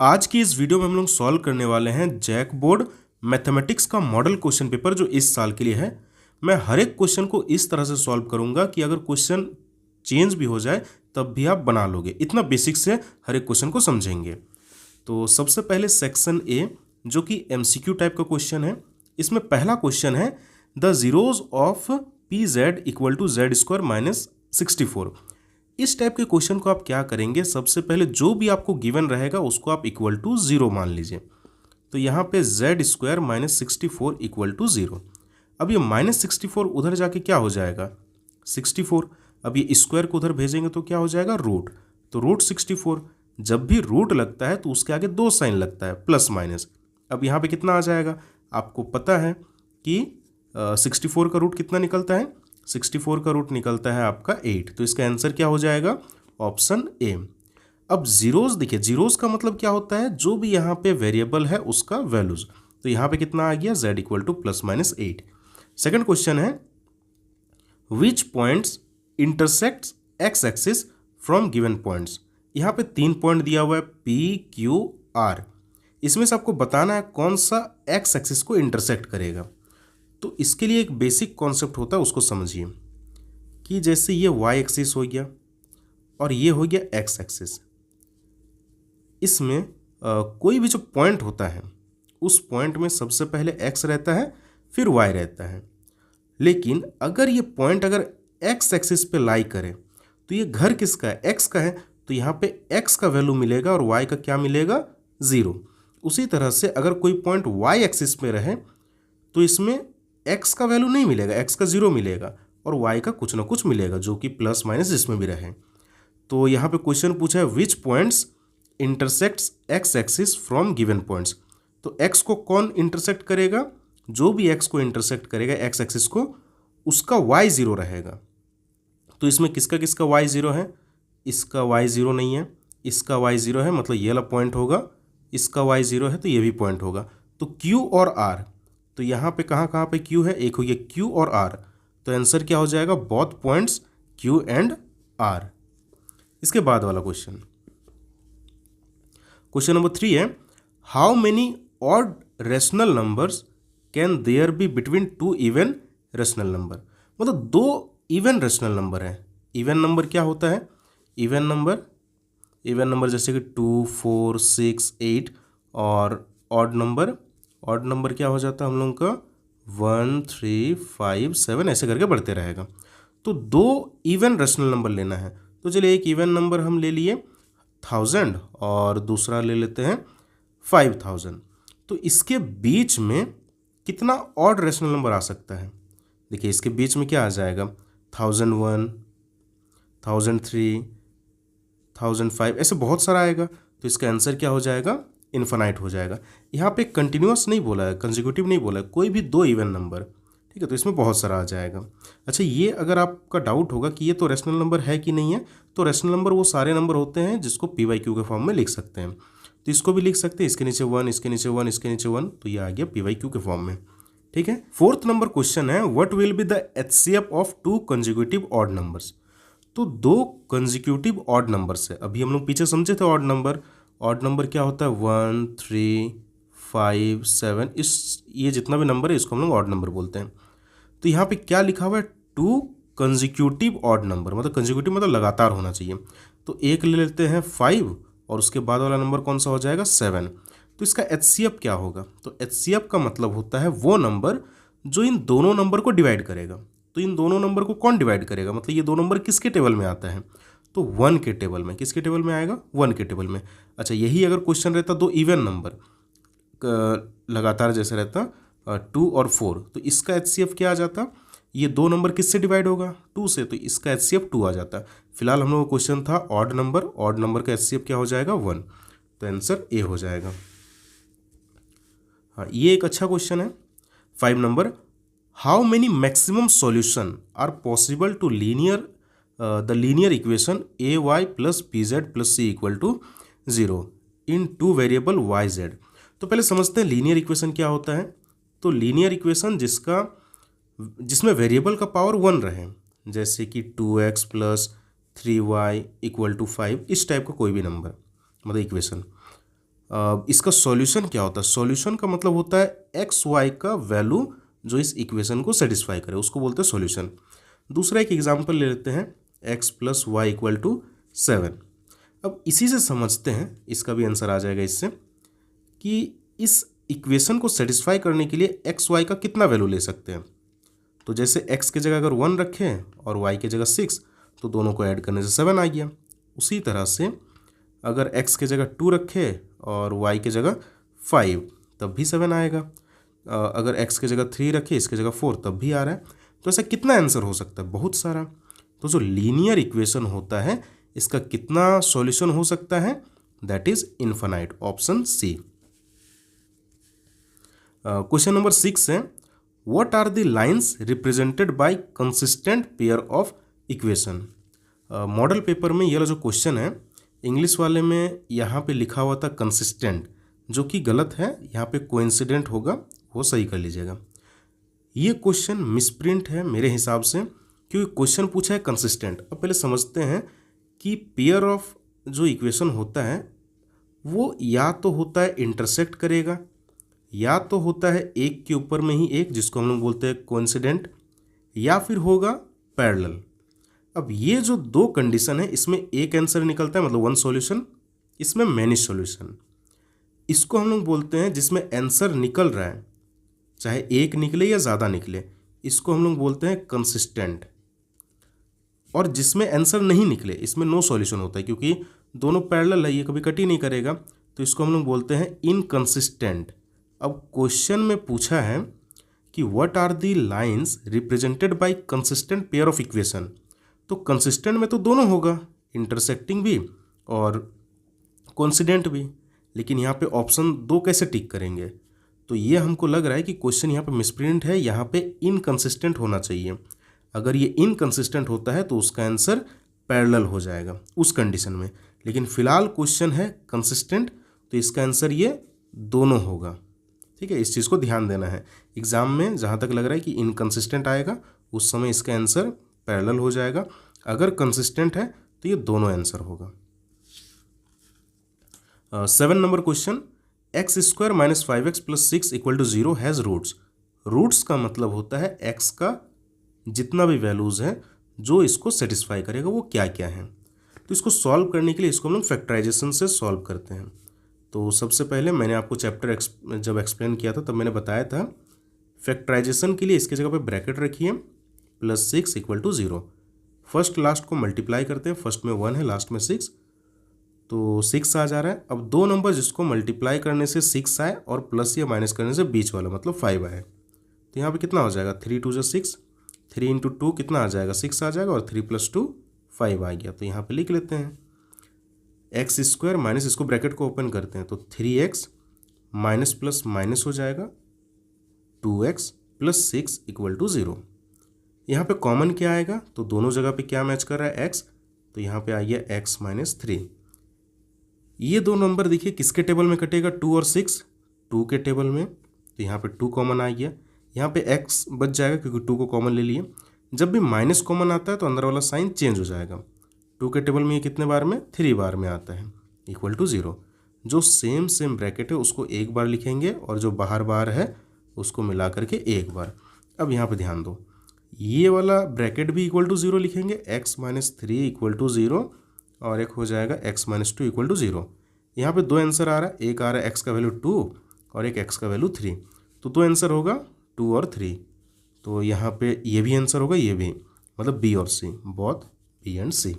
आज की इस वीडियो में हम लोग सॉल्व करने वाले हैं जैक बोर्ड मैथमेटिक्स का मॉडल क्वेश्चन पेपर जो इस साल के लिए है। मैं हर एक क्वेश्चन को इस तरह से सॉल्व करूंगा कि अगर क्वेश्चन चेंज भी हो जाए तब भी आप बना लोगे। इतना बेसिक से हर एक क्वेश्चन को समझेंगे। तो सबसे पहले सेक्शन ए जो कि एमसीक्यू टाइप का क्वेश्चन है। इसमें पहला क्वेश्चन है the zeros of P Z equal to Z square minus 64। इस टाइप के क्वेश्चन को आप क्या करेंगे, सबसे पहले जो भी आपको गिवन रहेगा उसको आप इक्वल टू जीरो मान लीजिए। तो यहाँ पे Z square minus 64 equal to zero. अब ये माइनस 64 उधर जाके क्या हो जाएगा 64। अब ये स्क्वायर को उधर भेजेंगे तो क्या हो जाएगा रूट। तो रूट 64 जब भी रूट लगता है तो उसके आगे दो साइन लगता है प्लस माइनस। अब यहाँ पे कितना आ जाएगा, आपको पता है कि 64 का रूट कितना निकलता है, 64 का रूट निकलता है आपका 8। तो इसका आंसर क्या हो जाएगा ऑप्शन ए। अब जीरोस देखिए, जीरोस का मतलब क्या होता है, जो भी यहाँ पे वेरिएबल है उसका वैल्यूज। तो यहाँ पे कितना आ गया z equal to plus minus 8। Second question है which points intersects x axis from given points. यहाँ पे 3 पॉइंट दिया हुआ है P Q R। इसमें से आपको बताना है कौन सा एक्स एक्सिस को इंटरसेक्ट करेगा। तो इसके लिए एक बेसिक कॉन्सेप्ट होता है, उसको समझिए कि जैसे ये वाई एक्सिस हो गया और ये हो गया एक्स एक्सिस। इसमें कोई भी जो पॉइंट होता है उस पॉइंट में सबसे पहले एक्स रहता है फिर वाई रहता है। लेकिन अगर ये पॉइंट अगर एक्स एक्सिस पे लाई करे तो ये घर किसका है, एक्स का है। तो यहाँ पे एक्स का वैल्यू मिलेगा और वाई का क्या मिलेगा, ज़ीरो। उसी तरह से अगर कोई पॉइंट वाई एक्सिस पे रहे तो इसमें एक्स का वैल्यू नहीं मिलेगा, एक्स का जीरो मिलेगा और वाई का कुछ ना कुछ मिलेगा जो कि प्लस माइनस इसमें भी रहे। तो यहाँ पे क्वेश्चन पूछा है which points intersects x axis from given points. तो एक्स को कौन इंटरसेक्ट करेगा, जो भी एक्स को इंटरसेक्ट करेगा एक्स एक्सिस को उसका वाई जीरो रहेगा। तो इसमें किसका किसका वाई जीरो है, इसका वाई जीरो नहीं है, इसका वाई जीरो है, मतलब ये वाला पॉइंट होगा। इसका वाई जीरो है तो ये भी पॉइंट होगा। तो क्यू और आर, तो यहाँ पे कहाँ कहाँ पे क्यू है, एक हो गया क्यू और आर। तो आंसर क्या हो जाएगा both points Q and R. इसके बाद वाला क्वेश्चन, क्वेश्चन नंबर 3 है how many odd rational numbers can there be between two even rational number. मतलब दो इवन रेशनल नंबर है। इवन नंबर क्या होता है, इवन नंबर जैसे कि 2 4 6 8 और ऑड नंबर क्या हो जाता है हम लोगों का 1 3 5 7 ऐसे करके बढ़ते रहेगा। तो दो इवन रेशनल नंबर लेना है। तो चलिए एक इवन नंबर हम ले लिए 1000 और दूसरा ले लेते हैं 5000। तो इसके बीच में कितना ऑड रेशनल नंबर आ सकता है, देखिए इसके बीच में क्या आ जाएगा 1001 1003 1005 ऐसे बहुत सारा आएगा। तो इसका आंसर क्या हो जाएगा इन्फिनाइट हो जाएगा। यहाँ पे कंटिन्यूअस नहीं बोला है, कंसेक्यूटिव नहीं बोला है, कोई भी दो इवन नंबर, ठीक है। तो इसमें बहुत सारा आ जाएगा। अच्छा, ये अगर आपका डाउट होगा कि ये तो रैशनल नंबर है कि नहीं है, तो रैशनल नंबर वो सारे नंबर होते हैं जिसको पी वाई क्यू के फॉर्म में लिख सकते हैं। तो इसको भी लिख सकते हैं, इसके नीचे 1, इसके नीचे 1, इसके नीचे 1, तो ये आ गया पी वाई क्यू के फॉर्म में, ठीक है। फोर्थ नंबर क्वेश्चन है what will be the HCF of to consecutive odd numbers. तो दो कंसेक्यूटिव ऑड नंबर्स है। अभी हम लोग पीछे समझे थे ऑड नंबर क्या होता है 1 3 5 7, इस ये जितना भी नंबर है इसको हम लोग ऑड नंबर बोलते हैं। तो यहाँ पे क्या लिखा हुआ है टू कंसेक्यूटिव ऑड नंबर, मतलब कंसेक्यूटिव मतलब लगातार होना चाहिए। तो एक ले लेते हैं 5 और उसके बाद वाला नंबर कौन सा हो जाएगा 7। तो इसका एचसीएफ क्या होगा, तो एचसीएफ का मतलब होता है वो नंबर जो इन दोनों नंबर को डिवाइड करेगा। तो इन दोनों नंबर को कौन डिवाइड करेगा, मतलब ये दो नंबर किसके टेबल में आता है, तो 1 के टेबल में। किसके टेबल में आएगा 1 के टेबल में। अच्छा, यही अगर क्वेश्चन रहता दो इवन नंबर लगातार जैसे रहता 2 और 4, तो इसका एचसीएफ क्या आ जाता, ये दो नंबर किससे डिवाइड होगा 2 से, तो इसका एचसीएफ 2 आ जाता। फिलहाल हम लोग का क्वेश्चन था ऑड नंबर का एचसीएफ क्या हो जाएगा 1, तो आंसर ए हो जाएगा। हाँ, ये एक अच्छा क्वेश्चन है। 5 number how many maximum solution are possible to the linear equation A Y plus B Z plus C equal to 0 in two variable Y Z. तो पहले समझते हैं लीनियर इक्वेशन क्या होता है। तो लीनियर इक्वेशन जिसमें वेरिएबल का पावर 1 रहे, जैसे कि 2x plus 3y equal to 5, इस टाइप का कोई भी नंबर मतलब इक्वेशन। इसका सॉल्यूशन क्या होता है? सॉल्यूशन का मतलब होता है एक्स वाई का वैल्यू जो इस इक्वेशन को सेटिस्फाई करे, उसको बोलते हैं सॉल्यूशन। दूसरा एक एग्जांपल ले लेते हैं, X plus Y equal to 7। अब इसी से समझते हैं, इसका भी आंसर आ जाएगा इससे, कि इस इक्वेशन को सेटिस्फाई करने के लिए एक्स वाई का कितना वैल्यू ले सकते हैं। तो जैसे एक्स की जगह अगर 1 रखें और वाई की जगह 6, तो दोनों को ऐड करने से 7 आ गया। उसी तरह से अगर x की जगह 2 रखे और y की जगह 5, तब भी 7 आएगा। अगर x की जगह 3 रखे, इसकी जगह 4, तब भी आ रहा है। तो ऐसा कितना आंसर हो सकता है? बहुत सारा। तो जो लीनियर इक्वेशन होता है, इसका कितना सॉल्यूशन हो सकता है? That is infinite, option C. Question number 6 है, what are the lines represented by consistent pair of equation. Model paper में ये जो क्वेश्चन है, इंग्लिश वाले में यहाँ पे लिखा हुआ था कंसिस्टेंट, जो कि गलत है, यहाँ पे कोइंसिडेंट होगा, वो सही कर लीजिएगा। ये क्वेश्चन मिसप्रिंट है मेरे हिसाब से, क्योंकि क्वेश्चन पूछा है कंसिस्टेंट। अब पहले समझते हैं कि पेयर ऑफ जो इक्वेशन होता है वो या तो होता है इंटरसेक्ट करेगा, या तो होता है एक के ऊपर में ही एक, जिसको हम लोग बोलते हैं कोइंसिडेंट, या फिर होगा पैरेलल। अब ये जो दो कंडीशन है, इसमें एक आंसर निकलता है, मतलब वन सॉल्यूशन, इसमें मैनी सॉल्यूशन। इसको हम लोग बोलते हैं, जिसमें आंसर निकल रहा है चाहे एक निकले या ज़्यादा निकले, इसको हम लोग बोलते हैं कंसिस्टेंट। और जिसमें आंसर नहीं निकले, इसमें नो सॉल्यूशन होता है, क्योंकि दोनों पैरेलल है, ये कभी कट ही नहीं करेगा, तो इसको हम लोग बोलते हैं इनकंसिस्टेंट। अब क्वेश्चन में पूछा है कि what are the lines represented by consistent pair of equation. तो कंसिस्टेंट में तो दोनों होगा, इंटरसेक्टिंग भी और कोइंसिडेंट भी, लेकिन यहाँ पे ऑप्शन 2 कैसे टिक करेंगे? तो ये हमको लग रहा है कि क्वेश्चन यहाँ पे मिसप्रिंट है, यहाँ पे इनकंसिस्टेंट होना चाहिए। अगर ये इनकंसिस्टेंट होता है तो उसका आंसर पैरेलल हो जाएगा उस कंडीशन में, लेकिन फिलहाल क्वेश्चन है कंसिस्टेंट, तो इसका आंसर ये दोनों होगा। ठीक है, इस चीज़ को ध्यान देना है। एग्जाम में जहाँ तक लग रहा है कि इनकंसिस्टेंट आएगा, उस समय इसका आंसर पैरेलल हो जाएगा। अगर कंसिस्टेंट है तो ये दोनों आंसर होगा। 7 number question, X square minus 5x plus 6 equal to 0 has roots. Roots का मतलब होता है x का जितना भी वैल्यूज़ है जो इसको सेटिस्फाई करेगा, वो क्या क्या है। तो इसको सॉल्व करने के लिए इसको हम लोग फैक्टराइजेशन से सॉल्व करते हैं। तो सबसे पहले मैंने आपको चैप्टर जब एक्सप्लेन किया था तब मैंने बताया था, फैक्टराइजेशन के लिए इसकी जगह पे ब्रैकेट रखिए, plus 6 equal to 0। First last को मल्टीप्लाई करते हैं, फर्स्ट में 1 है, लास्ट में 6, तो 6 आ जा रहा है। अब दो नंबर जिसको मल्टीप्लाई करने से 6 आए और प्लस या माइनस करने से बीच वाला मतलब 5 आए, तो यहाँ पे कितना हो जाएगा, 3 2 6, 3 इंटू 2 कितना आ जाएगा, 6 आ जाएगा, और 3 प्लस 2 5 आ गया। तो यहाँ पे लिख लेते हैं एक्स स्क्वायर माइनस, इसको ब्रैकेट को ओपन करते हैं, तो 3x माइनस प्लस माइनस हो जाएगा 2x प्लस 6 इक्वल टू 0। यहाँ पे कॉमन क्या आएगा, तो दोनों जगह पे क्या मैच कर रहा है, x, तो यहाँ पे आ गया x माइनस 3। ये दो नंबर देखिए किसके टेबल में कटेगा, 2 और 6, 2 के टेबल में, तो यहाँ पे 2 कॉमन आ गया, यहाँ पे x बच जाएगा क्योंकि 2 को कॉमन ले लिए। जब भी माइनस कॉमन आता है तो अंदर वाला साइन चेंज हो जाएगा। 2 के टेबल में ये कितने बार में, 3 बार में आता है, इक्वल टू 0। जो सेम ब्रैकेट है उसको एक बार लिखेंगे और जो बाहर बाहर है उसको मिला करके एक बार। अब यहाँ पे ध्यान दो, ये वाला ब्रैकेट भी इक्वल टू 0 लिखेंगे, x माइनस 3 इक्वल टू 0, और एक हो जाएगा x माइनस 2 इक्वल टू 0। यहाँ पे दो आंसर आ रहा है, एक आ रहा है x का वैल्यू 2 और एक x का वैल्यू 3, तो दो आंसर होगा 2 और 3। तो यहाँ पे ये भी आंसर होगा, ये भी, मतलब B और C, both B and C।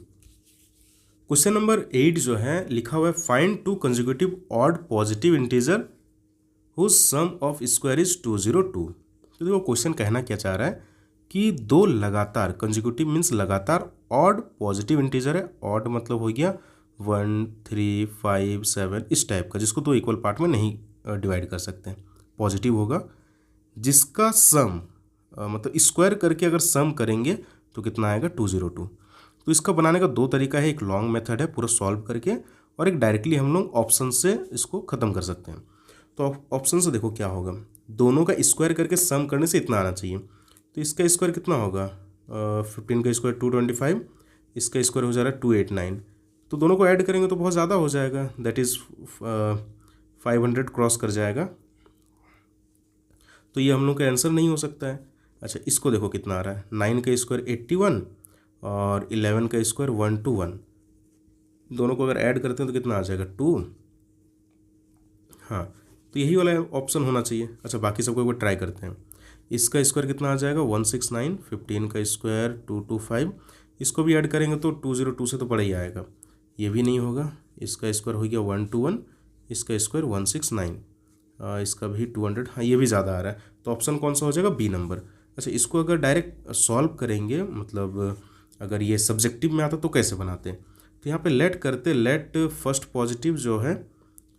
Question number 8 जो है लिखा हुआ है, find 2 consecutive odd positive integer whose sum of square is 202। तो देखो क्वेश्चन कहना क्या चाह रहा है कि दो लगातार, कंसेक्यूटिव मीन्स लगातार, ऑड पॉजिटिव इंटीजर है, ऑड मतलब हो गया 1 3 5 7 इस टाइप का, जिसको दो इक्वल पार्ट में नहीं डिवाइड कर सकते, पॉजिटिव होगा, जिसका सम मतलब स्क्वायर करके अगर सम करेंगे तो कितना आएगा, 202। तो इसका बनाने का दो तरीका है, एक लॉन्ग मेथड है पूरा सॉल्व करके, और एक डायरेक्टली हम लोग ऑप्शन से इसको ख़त्म कर सकते हैं। तो ऑप्शन से देखो क्या होगा, दोनों का स्क्वायर करके सम करने से इतना आना चाहिए, तो इसका स्क्वायर कितना होगा, 15 का स्क्वायर 225, इसका स्क्वायर हो जा रहा है 289, तो दोनों को ऐड करेंगे तो बहुत ज़्यादा हो जाएगा, दैट इज़ 500 क्रॉस कर जाएगा, तो ये हम लोग का आंसर नहीं हो सकता है। अच्छा, इसको देखो कितना आ रहा है, 9 का स्क्वायर 81 और 11 का स्क्वायर 121, दोनों को अगर ऐड करते हैं तो कितना आ जाएगा 2। हाँ, तो यही वाला ऑप्शन होना चाहिए। अच्छा, बाकी सबको एक बार ट्राई करते हैं। इसका स्क्वायर कितना आ जाएगा 169, 15 का स्क्वायर 225, इसको भी ऐड करेंगे तो 202 से तो बड़ा ही आएगा, ये भी नहीं होगा। इसका स्क्वायर हो गया 121, इसका स्क्वायर 169, इसका भी 200, हाँ ये भी ज़्यादा आ रहा है, तो ऑप्शन कौन सा हो जाएगा, बी नंबर। अच्छा, इसको अगर डायरेक्ट सॉल्व करेंगे, मतलब अगर ये सब्जेक्टिव में आता तो कैसे बनाते हैं, तो यहाँ पे लेट करते, लेट फर्स्ट पॉजिटिव जो है,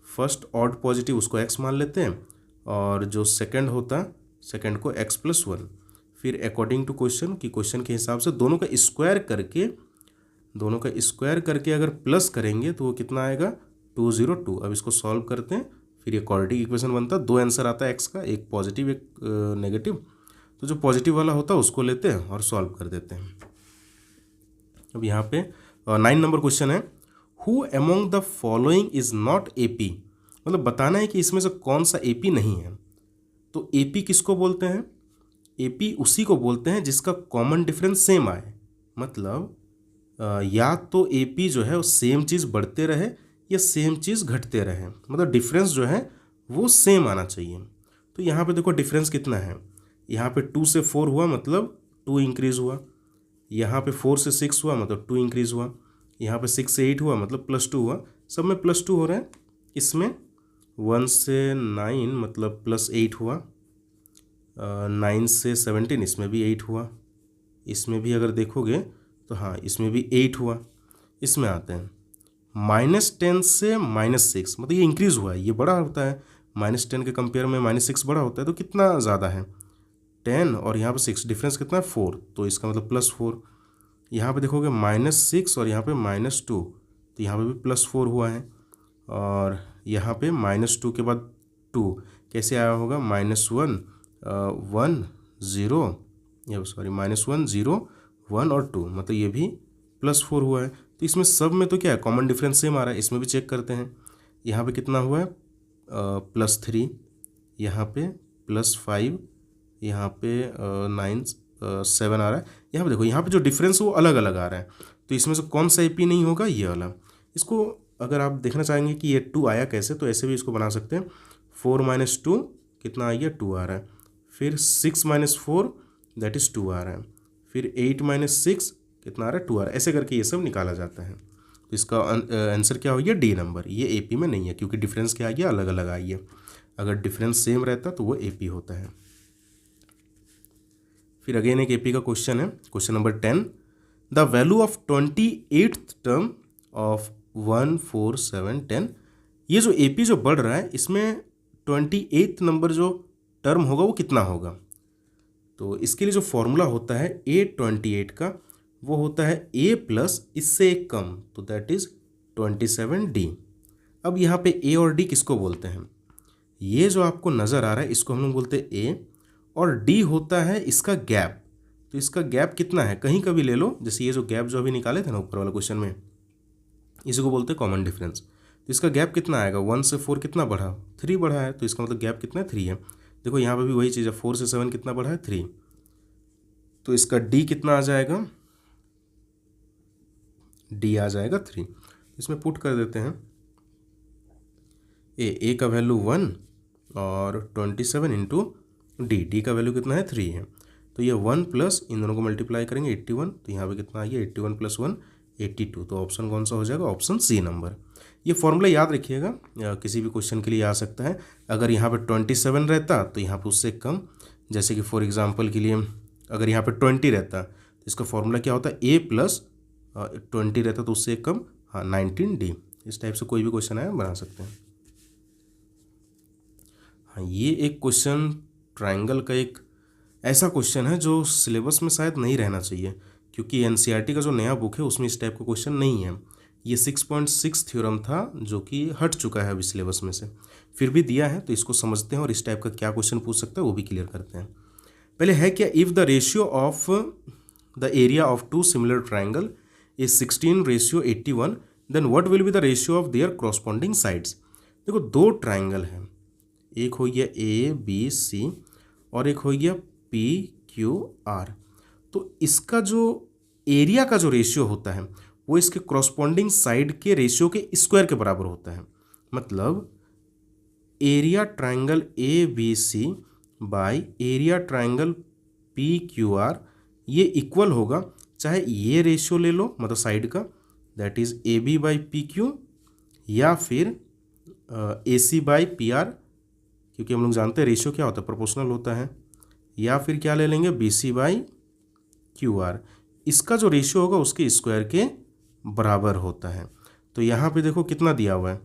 फर्स्ट ऑड पॉजिटिव उसको x मान लेते हैं, और जो सेकंड होता सेकंड को x+1, फिर अकॉर्डिंग टू क्वेश्चन कि क्वेश्चन के हिसाब से दोनों का स्क्वायर करके अगर प्लस करेंगे तो वो कितना आएगा 202। अब इसको सॉल्व करते हैं, फिर ये क्वाड्रेटिक इक्वेशन बनता है, 2 आंसर आता है x का, एक पॉजिटिव एक नेगेटिव, तो जो पॉजिटिव वाला होता है उसको लेते हैं और सॉल्व कर देते हैं। अब यहाँ पे 9 नंबर क्वेश्चन है, who among the following is not AP, मतलब बताना है कि इसमें से कौन सा AP नहीं है। तो AP किसको बोलते हैं, AP उसी को बोलते हैं जिसका कॉमन डिफरेंस सेम आए, मतलब या तो AP जो है वो सेम चीज़ बढ़ते रहे या सेम चीज़ घटते रहे, मतलब डिफरेंस जो है वो सेम आना चाहिए। तो यहाँ पे देखो डिफरेंस कितना है, यहाँ पे 2 से 4 हुआ मतलब 2 इंक्रीज़ हुआ, यहाँ पे 4 से 6 हुआ मतलब 2 इंक्रीज़ हुआ, यहाँ पे 6 से 8 हुआ मतलब +2 हुआ, सब में +2 हो रहा है। इसमें 1 से 9 मतलब +8 हुआ, 9 से 17 इसमें भी 8 हुआ, इसमें भी अगर देखोगे तो हाँ इसमें भी 8 हुआ। इसमें आते हैं -10 से -6, मतलब ये इंक्रीज़ हुआ है, ये बड़ा होता है, -10 के कंपेयर में -6 बड़ा होता है, तो कितना ज़्यादा है 10, और यहाँ पे 6, डिफरेंस कितना है 4, तो इसका मतलब +4। यहाँ पे देखोगे -6 और यहाँ पे -2, तो यहाँ पे भी +4 हुआ है, और यहाँ पे -2 के बाद 2 कैसे आया होगा, -1 1 0, ये सॉरी -1 0 1 और 2, मतलब ये भी +4 हुआ है। तो इसमें सब में तो क्या है कॉमन डिफरेंस सेम आ रहा है, इसमें भी चेक करते हैं। यहाँ पे कितना हुआ है +3, यहाँ पे +5, यहाँ पे 9 7 आ रहा है। यहाँ पे देखो, यहाँ पे जो डिफरेंस वो अलग अलग आ रहा है, तो इसमें से कौन सा AP नहीं होगा, ये वाला। इसको अगर आप देखना चाहेंगे कि ये 2 आया कैसे, तो ऐसे भी इसको बना सकते हैं, 4 - 2 कितना आ गया 2 आ रहा है, फिर 6 - 4 दैट इज़ 2 आ रहा है, फिर 8 - 6 कितना आ रहा है 2 आ रहा है, ऐसे करके ये सब निकाला जाता है। तो इसका आंसर क्या हो गया D नंबर, ये AP में नहीं है क्योंकि डिफरेंस क्या आ गया अलग अलग आई है, अगर डिफरेंस सेम रहता तो वो AP होता है। फिर अगेन एक AP का क्वेश्चन है, question number 10, the value of 28th term of 1 4 7 10, ये जो AP जो बढ़ रहा है इसमें 28th नंबर जो टर्म होगा वो कितना होगा। तो इसके लिए जो फॉर्मूला होता है A28 का, वो होता है A प्लस इससे एक कम, तो दैट इज़ 27D। अब यहाँ पे A और D किसको बोलते हैं, ये जो आपको नज़र आ रहा है इसको हम लोग बोलते हैं A, और D होता है इसका गैप। तो इसका गैप कितना है, कहीं का भी ले लो, जैसे ये जो गैप जो अभी निकाले थे ना ऊपर वाला क्वेश्चन में, इसी को बोलते हैं कॉमन डिफरेंस। तो इसका गैप कितना आएगा, 1 से 4 कितना बढ़ा, 3 बढ़ा है, तो इसका मतलब गैप कितना है 3 है। देखो यहाँ पे भी वही चीज़ है, 4 से 7 कितना बढ़ा है 3, तो इसका D कितना आ जाएगा, D आ जाएगा 3। इसमें पुट कर देते हैं, A का वैल्यू 1 और 27 इंटू D का वैल्यू कितना है 3 है, तो ये 1 प्लस इन दोनों को मल्टीप्लाई करेंगे 81, तो यहाँ पे कितना आ गया 81 + 1 82, तो ऑप्शन कौन सा हो जाएगा, ऑप्शन C नंबर। ये फॉर्मूला याद रखिएगा, किसी भी क्वेश्चन के लिए आ सकता है। अगर यहाँ पे 27 रहता तो यहाँ पे उससे कम, जैसे कि फॉर एग्जांपल के लिए अगर यहाँ पे 20 रहता तो इसका फॉर्मूला क्या होता है A प्लस 20 रहता तो उससे कम, हाँ 19D। इस टाइप से कोई भी क्वेश्चन है बना सकते हैं। हाँ, ये एक क्वेश्चन ट्राइंगल का एक ऐसा क्वेश्चन है जो सिलेबस में शायद नहीं रहना चाहिए, क्योंकि NCERT का जो नया बुक है उसमें इस टाइप का क्वेश्चन नहीं है। ये 6.6 थ्योरम था जो कि हट चुका है अभी सिलेबस में से, फिर भी दिया है, तो इसको समझते हैं और इस टाइप का क्या क्वेश्चन पूछ सकता है वो भी क्लियर करते हैं। पहले है क्या, if the ratio of the area of 2 similar triangle is 16:81, then what will be the ratio of their corresponding sides. देखो दो ट्राइंगल हैं, एक हो गया ए बी सी और एक हो गया पी क्यू आर। तो इसका जो एरिया का जो रेशियो होता है वो इसके क्रॉसपॉन्डिंग साइड के रेशियो के स्क्वायर के बराबर होता है। मतलब area triangle A B C by area triangle P Q R ये इक्वल होगा, चाहे ये रेशियो ले लो मतलब साइड का, that is A B by P Q, या फिर A C by P R, क्योंकि हम लोग जानते हैं रेशियो क्या होता है, प्रोपोर्शनल होता है, या फिर क्या ले लेंगे B C by Q R. इसका जो रेशियो होगा उसके स्क्वायर के बराबर होता है। तो यहाँ पे देखो कितना दिया हुआ है,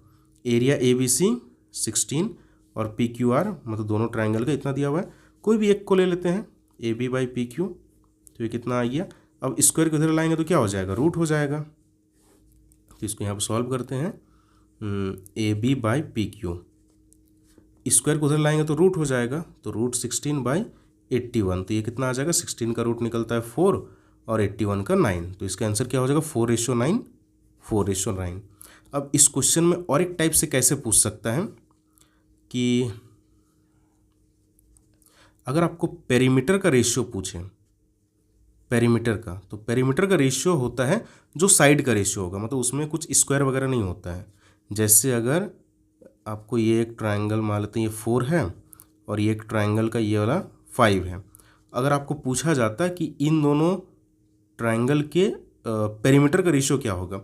एरिया ए बी सी 16 और पी क्यू आर मतलब दोनों ट्राइंगल का इतना दिया हुआ है। कोई भी एक को ले लेते हैं, A B by P Q, तो ये कितना आ गया। अब स्क्वायर को इधर लाएंगे तो क्या हो जाएगा, रूट हो जाएगा। तो इसको यहाँ पर सॉल्व करते हैं, A B by P Q, square को उधर लाएंगे तो रूट हो जाएगा, तो रूट 16 बाई 81, तो ये कितना आ जाएगा, 16 का रूट निकलता है 4 और 81 का 9, तो इसका आंसर क्या हो जाएगा 4:9, 4:9। अब इस क्वेश्चन में और एक टाइप से कैसे पूछ सकता है कि अगर आपको पेरीमीटर का रेशियो पूछे, पेरीमीटर का, तो पेरीमीटर का रेशियो होता है जो साइड का रेशियो होगा, मतलब उसमें कुछ स्क्वायर वगैरह नहीं होता है। जैसे अगर आपको ये एक ट्रायंगल मान लेते हैं ये 4 है और ये एक ट्रायंगल का ये वाला 5 है, अगर आपको पूछा जाता है कि इन दोनों ट्रायंगल के पेरीमीटर का रेशियो क्या होगा,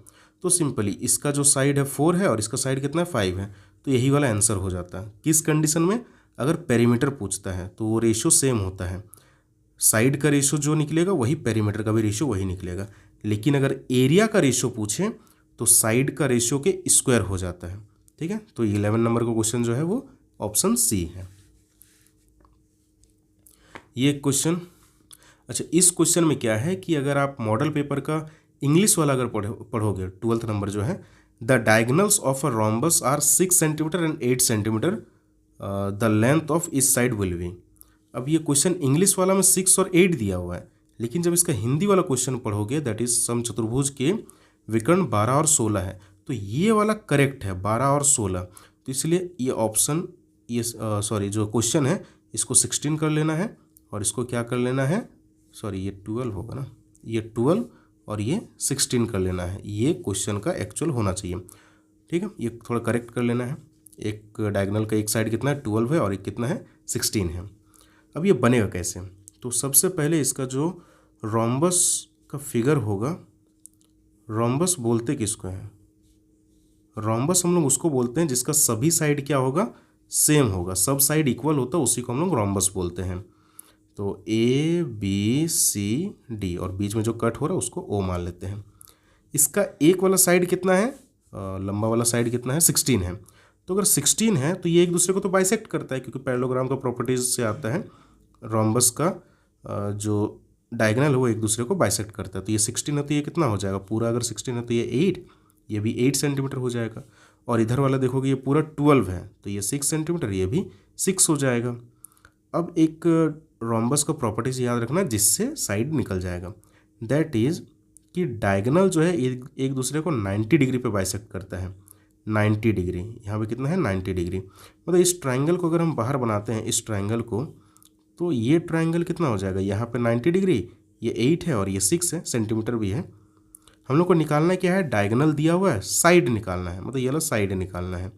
तो सिंपली इसका जो साइड है 4 है और इसका साइड कितना है 5 है, तो यही वाला आंसर हो जाता है। किस कंडीशन में, अगर पेरीमीटर पूछता है तो वो रेशियो सेम होता है, साइड का रेशियो जो निकलेगा वही पेरीमीटर का भी रेशियो वही निकलेगा। लेकिन अगर एरिया का रेशियो पूछे तो साइड का रेशियो के स्क्वायर हो जाता है। ठीक है, तो 11 नंबर का क्वेश्चन जो है वो ऑप्शन सी है। ये क्वेश्चन, अच्छा इस क्वेश्चन में क्या है कि अगर आप मॉडल पेपर का इंग्लिश वाला अगर पढ़ोगे 12th नंबर जो है, the diagonals of a rhombus are 6 centimeter and 8 centimeter, the length of its side will be. अब ये क्वेश्चन इंग्लिश वाला में 6 और 8 दिया हुआ है, लेकिन जब इसका हिंदी वाला क्वेश्चन पढ़ोगे दैट इज समचतुर्भुज के विकर्ण 12 और 16 है, तो ये वाला करेक्ट है 12 और 16, तो इसलिए ये ऑप्शन ये जो क्वेश्चन है इसको 16 कर लेना है और इसको क्या कर लेना है, ये 12 होगा ना, ये 12 और ये 16 कर लेना है, ये क्वेश्चन का एक्चुअल होना चाहिए। ठीक है, ये थोड़ा करेक्ट कर लेना है। एक डायगोनल का एक साइड कितना है 12 है और एक कितना है 16 है। अब ये बनेगा कैसे, तो सबसे पहले इसका जो रोम्बस का फिगर होगा, रोम्बस बोलते किसको है, रोम्बस हम लोग उसको बोलते हैं जिसका सभी साइड क्या होगा, सेम होगा, सब साइड इक्वल होता है, उसी को हम लोग रोम्बस बोलते हैं। तो ए बी सी डी और बीच में जो कट हो रहा है उसको ओ मान लेते हैं। इसका एक वाला साइड कितना है, लंबा वाला साइड कितना है 16 है, तो अगर 16 है तो ये एक दूसरे को तो बाइसेक्ट करता है, क्योंकि पैरेललोग्राम का प्रॉपर्टीज से आता है रोम्बस का जो डायगोनल है वो एक दूसरे को बाइसेक्ट करता है। तो ये 16 है तो ये कितना हो जाएगा पूरा, अगर 16 है तो ये 8, ये भी 8 सेंटीमीटर हो जाएगा, और इधर वाला देखोगे ये पूरा 12 है तो ये 6 सेंटीमीटर, ये भी 6 हो जाएगा। अब एक रोम्बस का प्रॉपर्टीज याद रखना जिससे साइड निकल जाएगा, दैट इज़ कि डायगोनल जो है एक दूसरे को 90 डिग्री पे बाइसेक्ट करता है, 90 डिग्री, यहाँ पे कितना है 90 डिग्री। मतलब इस ट्राइंगल को अगर हम बाहर बनाते हैं इस ट्राइंगल को, तो ये ट्राइंगल कितना हो जाएगा, यहाँ पे 90 डिग्री, ये 8 है और ये 6 है, सेंटीमीटर भी है। हम लोग को निकालना क्या है, डायगोनल दिया हुआ है, साइड निकालना है, मतलब ये वाला साइड निकालना है।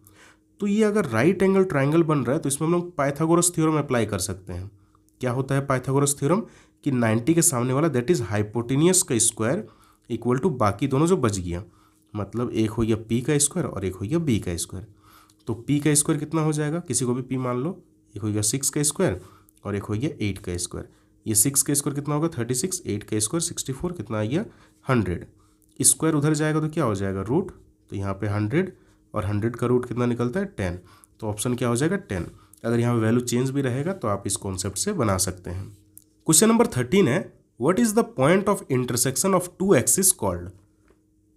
तो ये अगर राइट एंगल ट्राइंगल बन रहा है तो इसमें हम लोग पाइथागोरस थ्योरम अप्लाई कर सकते हैं। क्या होता है पाइथागोरस थ्योरम, कि 90 के सामने वाला दैट इज़ हाइपोटेनियस का स्क्वायर इक्वल टू बाकी दोनों जो बच गया, मतलब एक हो गया पी का स्क्वायर और एक हो गया बी का स्क्वायर। तो पी का स्क्वायर कितना हो जाएगा, किसी को भी पी मान लो, एक हो गया 6 का स्क्वायर और एक हो गया 8 का स्क्वायर। ये 6 का स्क्वायर कितना होगा 36, 8 का स्क्वायर 64, कितना आ गया 100। स्क्वायर उधर जाएगा तो क्या हो जाएगा रूट, तो यहाँ पे 100 और 100 का रूट कितना निकलता है 10, तो ऑप्शन क्या हो जाएगा 10। अगर यहाँ पे वैल्यू चेंज भी रहेगा तो आप इस कॉन्सेप्ट से बना सकते हैं। क्वेश्चन नंबर 13 है, what is the point of intersection of two axis called.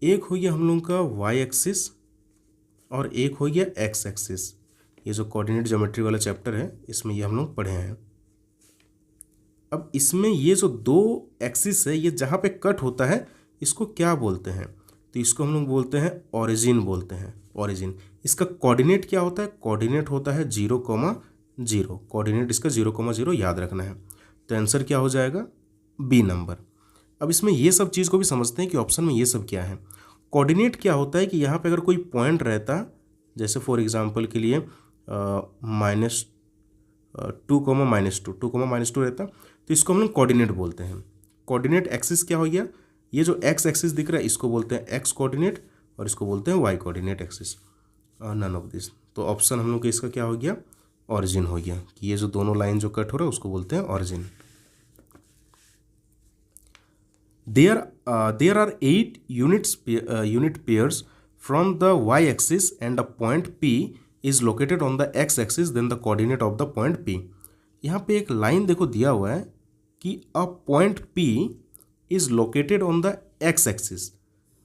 एक हो गया हम लोगों का वाई एक्सिस और एक हो गया एक्स एक्सिस। ये जो कोऑर्डिनेट ज्योमेट्री वाला चैप्टर है इसमें ये हम लोग पढ़े हैं। अब इसमें ये जो दो एक्सिस है ये जहाँ पे कट होता है इसको क्या बोलते हैं, तो इसको हम लोग बोलते हैं ओरिजिन बोलते हैं, ओरिजिन। इसका कोऑर्डिनेट क्या होता है? कोऑर्डिनेट होता है 0,0। कोऑर्डिनेट इसका 0,0 याद रखना है। तो आंसर क्या हो जाएगा? B number. अब इसमें ये सब चीज़ को भी समझते हैं कि ऑप्शन में ये सब क्या है। कोऑर्डिनेट क्या होता है कि यहाँ पे अगर कोई पॉइंट रहता, जैसे फॉर एग्जांपल के लिए -2,-2 रहता, तो इसको हम लोग कोऑर्डिनेट बोलते हैं। कोऑर्डिनेट एक्सिस क्या हो गया? ये जो एक्स एक्सिस दिख रहा है इसको बोलते हैं एक्स कोऑर्डिनेट और इसको बोलते हैं Y coordinate axis. None of this. तो ऑप्शन हम लोग का इसका क्या हो गया? ऑरिजिन हो गया, कि ये जो दोनों लाइन जो कट हो रहा है उसको बोलते हैं origin. There are 8 unit pairs from the y-axis and a point P is located on the x-axis, then the coordinate of the point P। यहाँ पे एक लाइन देखो दिया हुआ है कि a point P is located on the x-axis,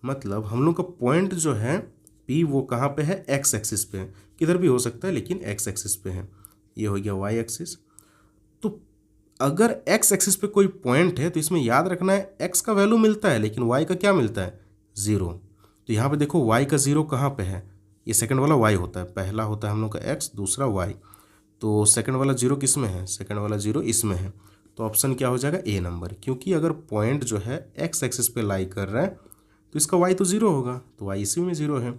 मतलब हम लोग का पॉइंट जो है P वो कहाँ पे है? x-axis पे है। किधर भी हो सकता है लेकिन x-axis पे है। ये हो गया y-axis। तो अगर x एक्सिस पे कोई पॉइंट है तो इसमें याद रखना है x का वैल्यू मिलता है लेकिन y का क्या मिलता है? 0। तो यहाँ पे देखो y का 0 कहाँ पे है? ये सेकंड वाला y होता है, पहला होता है हम लोग का x, दूसरा y। तो सेकंड वाला 0 किस में है? सेकंड वाला 0 इसमें है। तो ऑप्शन क्या हो जाएगा? ए नंबर, क्योंकि अगर पॉइंट जो है x एक्सिस पे लाई कर रहा है तो इसका y तो 0 होगा, तो y इसी में 0 है,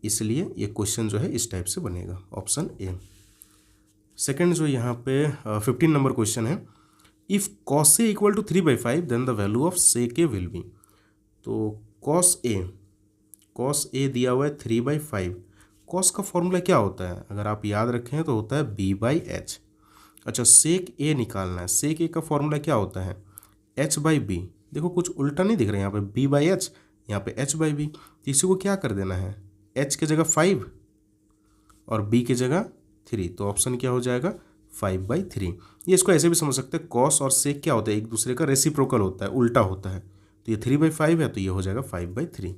इसलिए ये क्वेश्चन जो है इस टाइप से बनेगा, ऑप्शन ए। सेकेंड जो यहाँ पे 15 नंबर क्वेश्चन है, if cos A equal to 3/5 then the value of sec A will be. तो कॉस ए दिया हुआ है 3/5। कॉस का फॉर्मूला क्या होता है? अगर आप याद रखें तो होता है b/h। अच्छा, सेक ए निकालना है। सेक ए का फॉर्मूला क्या होता है? h/b। देखो कुछ उल्टा नहीं दिख रहा है, यहाँ पे b/h, यहाँ पे h/b। तो इसी को क्या कर देना है? h की जगह 5 और b की जगह 3। तो ऑप्शन क्या हो जाएगा? 5/3। ये इसको ऐसे भी समझ सकते हैं, कॉस और सेक क्या होता है? एक दूसरे का रेसिप्रोकल होता है, उल्टा होता है। तो ये 3/5 है तो ये हो जाएगा 5/3।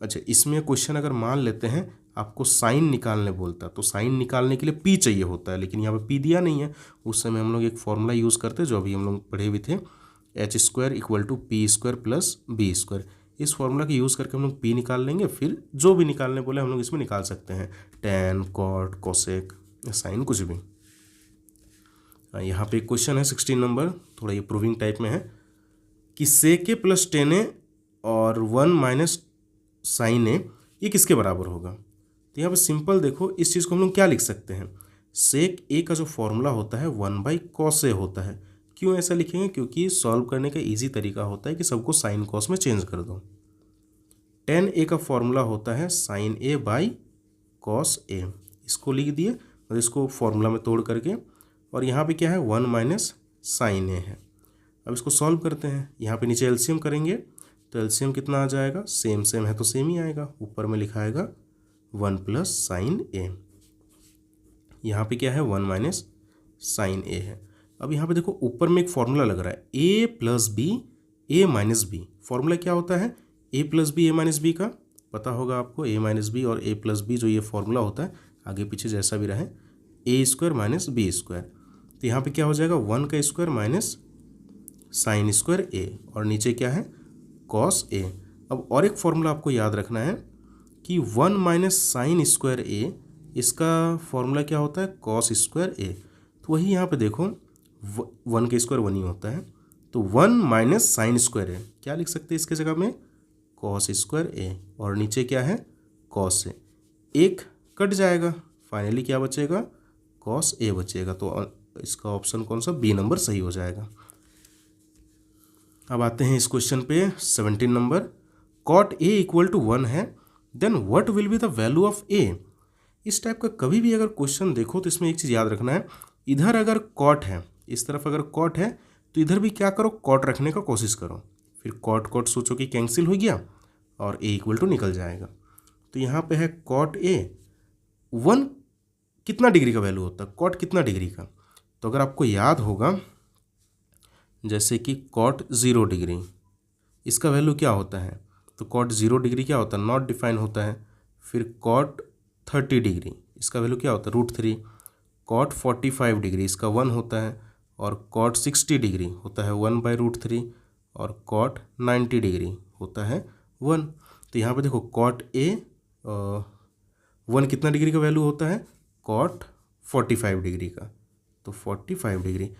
अच्छा, इसमें क्वेश्चन अगर मान लेते हैं आपको साइन निकालने बोलता है, तो साइन निकालने के लिए पी चाहिए होता है, लेकिन यहाँ पे पी दिया नहीं है। उस समय हम लोग एक फॉर्मूला यूज़ करते हैं जो अभी हम लोग पढ़े हुए थे, h² = p² + b²। इस फॉर्मूला का यूज़ करके हम लोग पी निकाल लेंगे, फिर जो भी निकालने बोले हम लोग इसमें निकाल सकते हैं, टैन, कॉट, कोसेक, साइन, कुछ भी। यहाँ पे एक क्वेश्चन है 16 नंबर, थोड़ा ये प्रूविंग टाइप में है कि सेक ए प्लस टेन ए और 1 माइनस साइन ए ये किसके बराबर होगा। तो यहाँ पे सिंपल देखो, इस चीज़ को हम लोग क्या लिख सकते हैं? सेक ए का जो फॉर्मूला होता है 1/cos ए होता है। क्यों ऐसा लिखेंगे? क्योंकि सॉल्व करने का ईजी तरीका होता है कि सबको साइन कॉस में चेंज कर दो। टेन ए का फॉर्मूला होता है साइन A/cos ए, इसको लिख दिए और इसको फॉर्मूला में तोड़ करके, और यहाँ पे क्या है? 1 माइनस साइन ए है। अब इसको सॉल्व करते हैं, यहाँ पे नीचे एलसीएम करेंगे तो एलसीएम कितना आ जाएगा? सेम सेम है तो सेम ही आएगा, ऊपर में लिखा आएगा 1 प्लस साइन ए। यहाँ पे क्या है? 1 माइनस साइन ए है। अब यहाँ पे देखो ऊपर में एक फॉर्मूला लग रहा है a plus B A minus B. Formula क्या होता है? a plus B A minus B का पता होगा आपको, a माइनस बी और a प्लस बी जो ये फॉर्मूला होता है आगे पीछे जैसा भी रहे, a² माइनस b²। तो यहाँ पे क्या हो जाएगा? 1 का स्क्वायर माइनस साइन स्क्वायर ए, और नीचे क्या है? Cos A. अब और एक फॉर्मूला आपको याद रखना है कि 1 माइनस साइन स्क्वायर ए, इसका फॉर्मूला क्या होता है? कॉस स्क्वायर ए। तो वही यहाँ पे देखो 1 का स्क्वायर 1 ही होता है, तो 1 माइनस साइन स्क्वायर ए क्या लिख सकते हैं इसके जगह में? कॉस स्क्वायर ए, और नीचे क्या है? Cos A. एक कट जाएगा, फाइनली क्या बचेगा? कॉस ए बचेगा। तो इसका ऑप्शन कौन सा? बी नंबर सही हो जाएगा। अब आते हैं इस क्वेश्चन पे 17 number, cot A equal to 1 है, then what will be the value of A. इस टाइप का कभी भी अगर क्वेश्चन देखो तो इसमें एक चीज़ याद रखना है, इधर अगर कॉट है, इस तरफ अगर कॉट है तो इधर भी क्या करो? कॉट रखने का कोशिश करो। फिर कॉट कॉट सोचो कि कैंसिल हो गया और ए इक्वल टू निकल जाएगा। तो यहाँ पे है कॉट ए 1 कितना डिग्री का वैल्यू होता है? कॉट कितना डिग्री का? तो अगर आपको याद होगा जैसे कि कॉट 0 डिग्री, इसका वैल्यू क्या होता है? तो कॉट 0 डिग्री क्या होता है? नॉट डिफाइन होता है। फिर कॉट 30 डिग्री, इसका वैल्यू क्या होता है? √3। कॉट 45 डिग्री, इसका 1 होता है, और कॉट 60 डिग्री होता है 1/√3, और कॉट 90 डिग्री होता है 1। तो यहाँ पे देखो कॉट ए 1 कितना डिग्री का वैल्यू होता है, कॉट 45 डिग्री का। तो 45 डिग्री,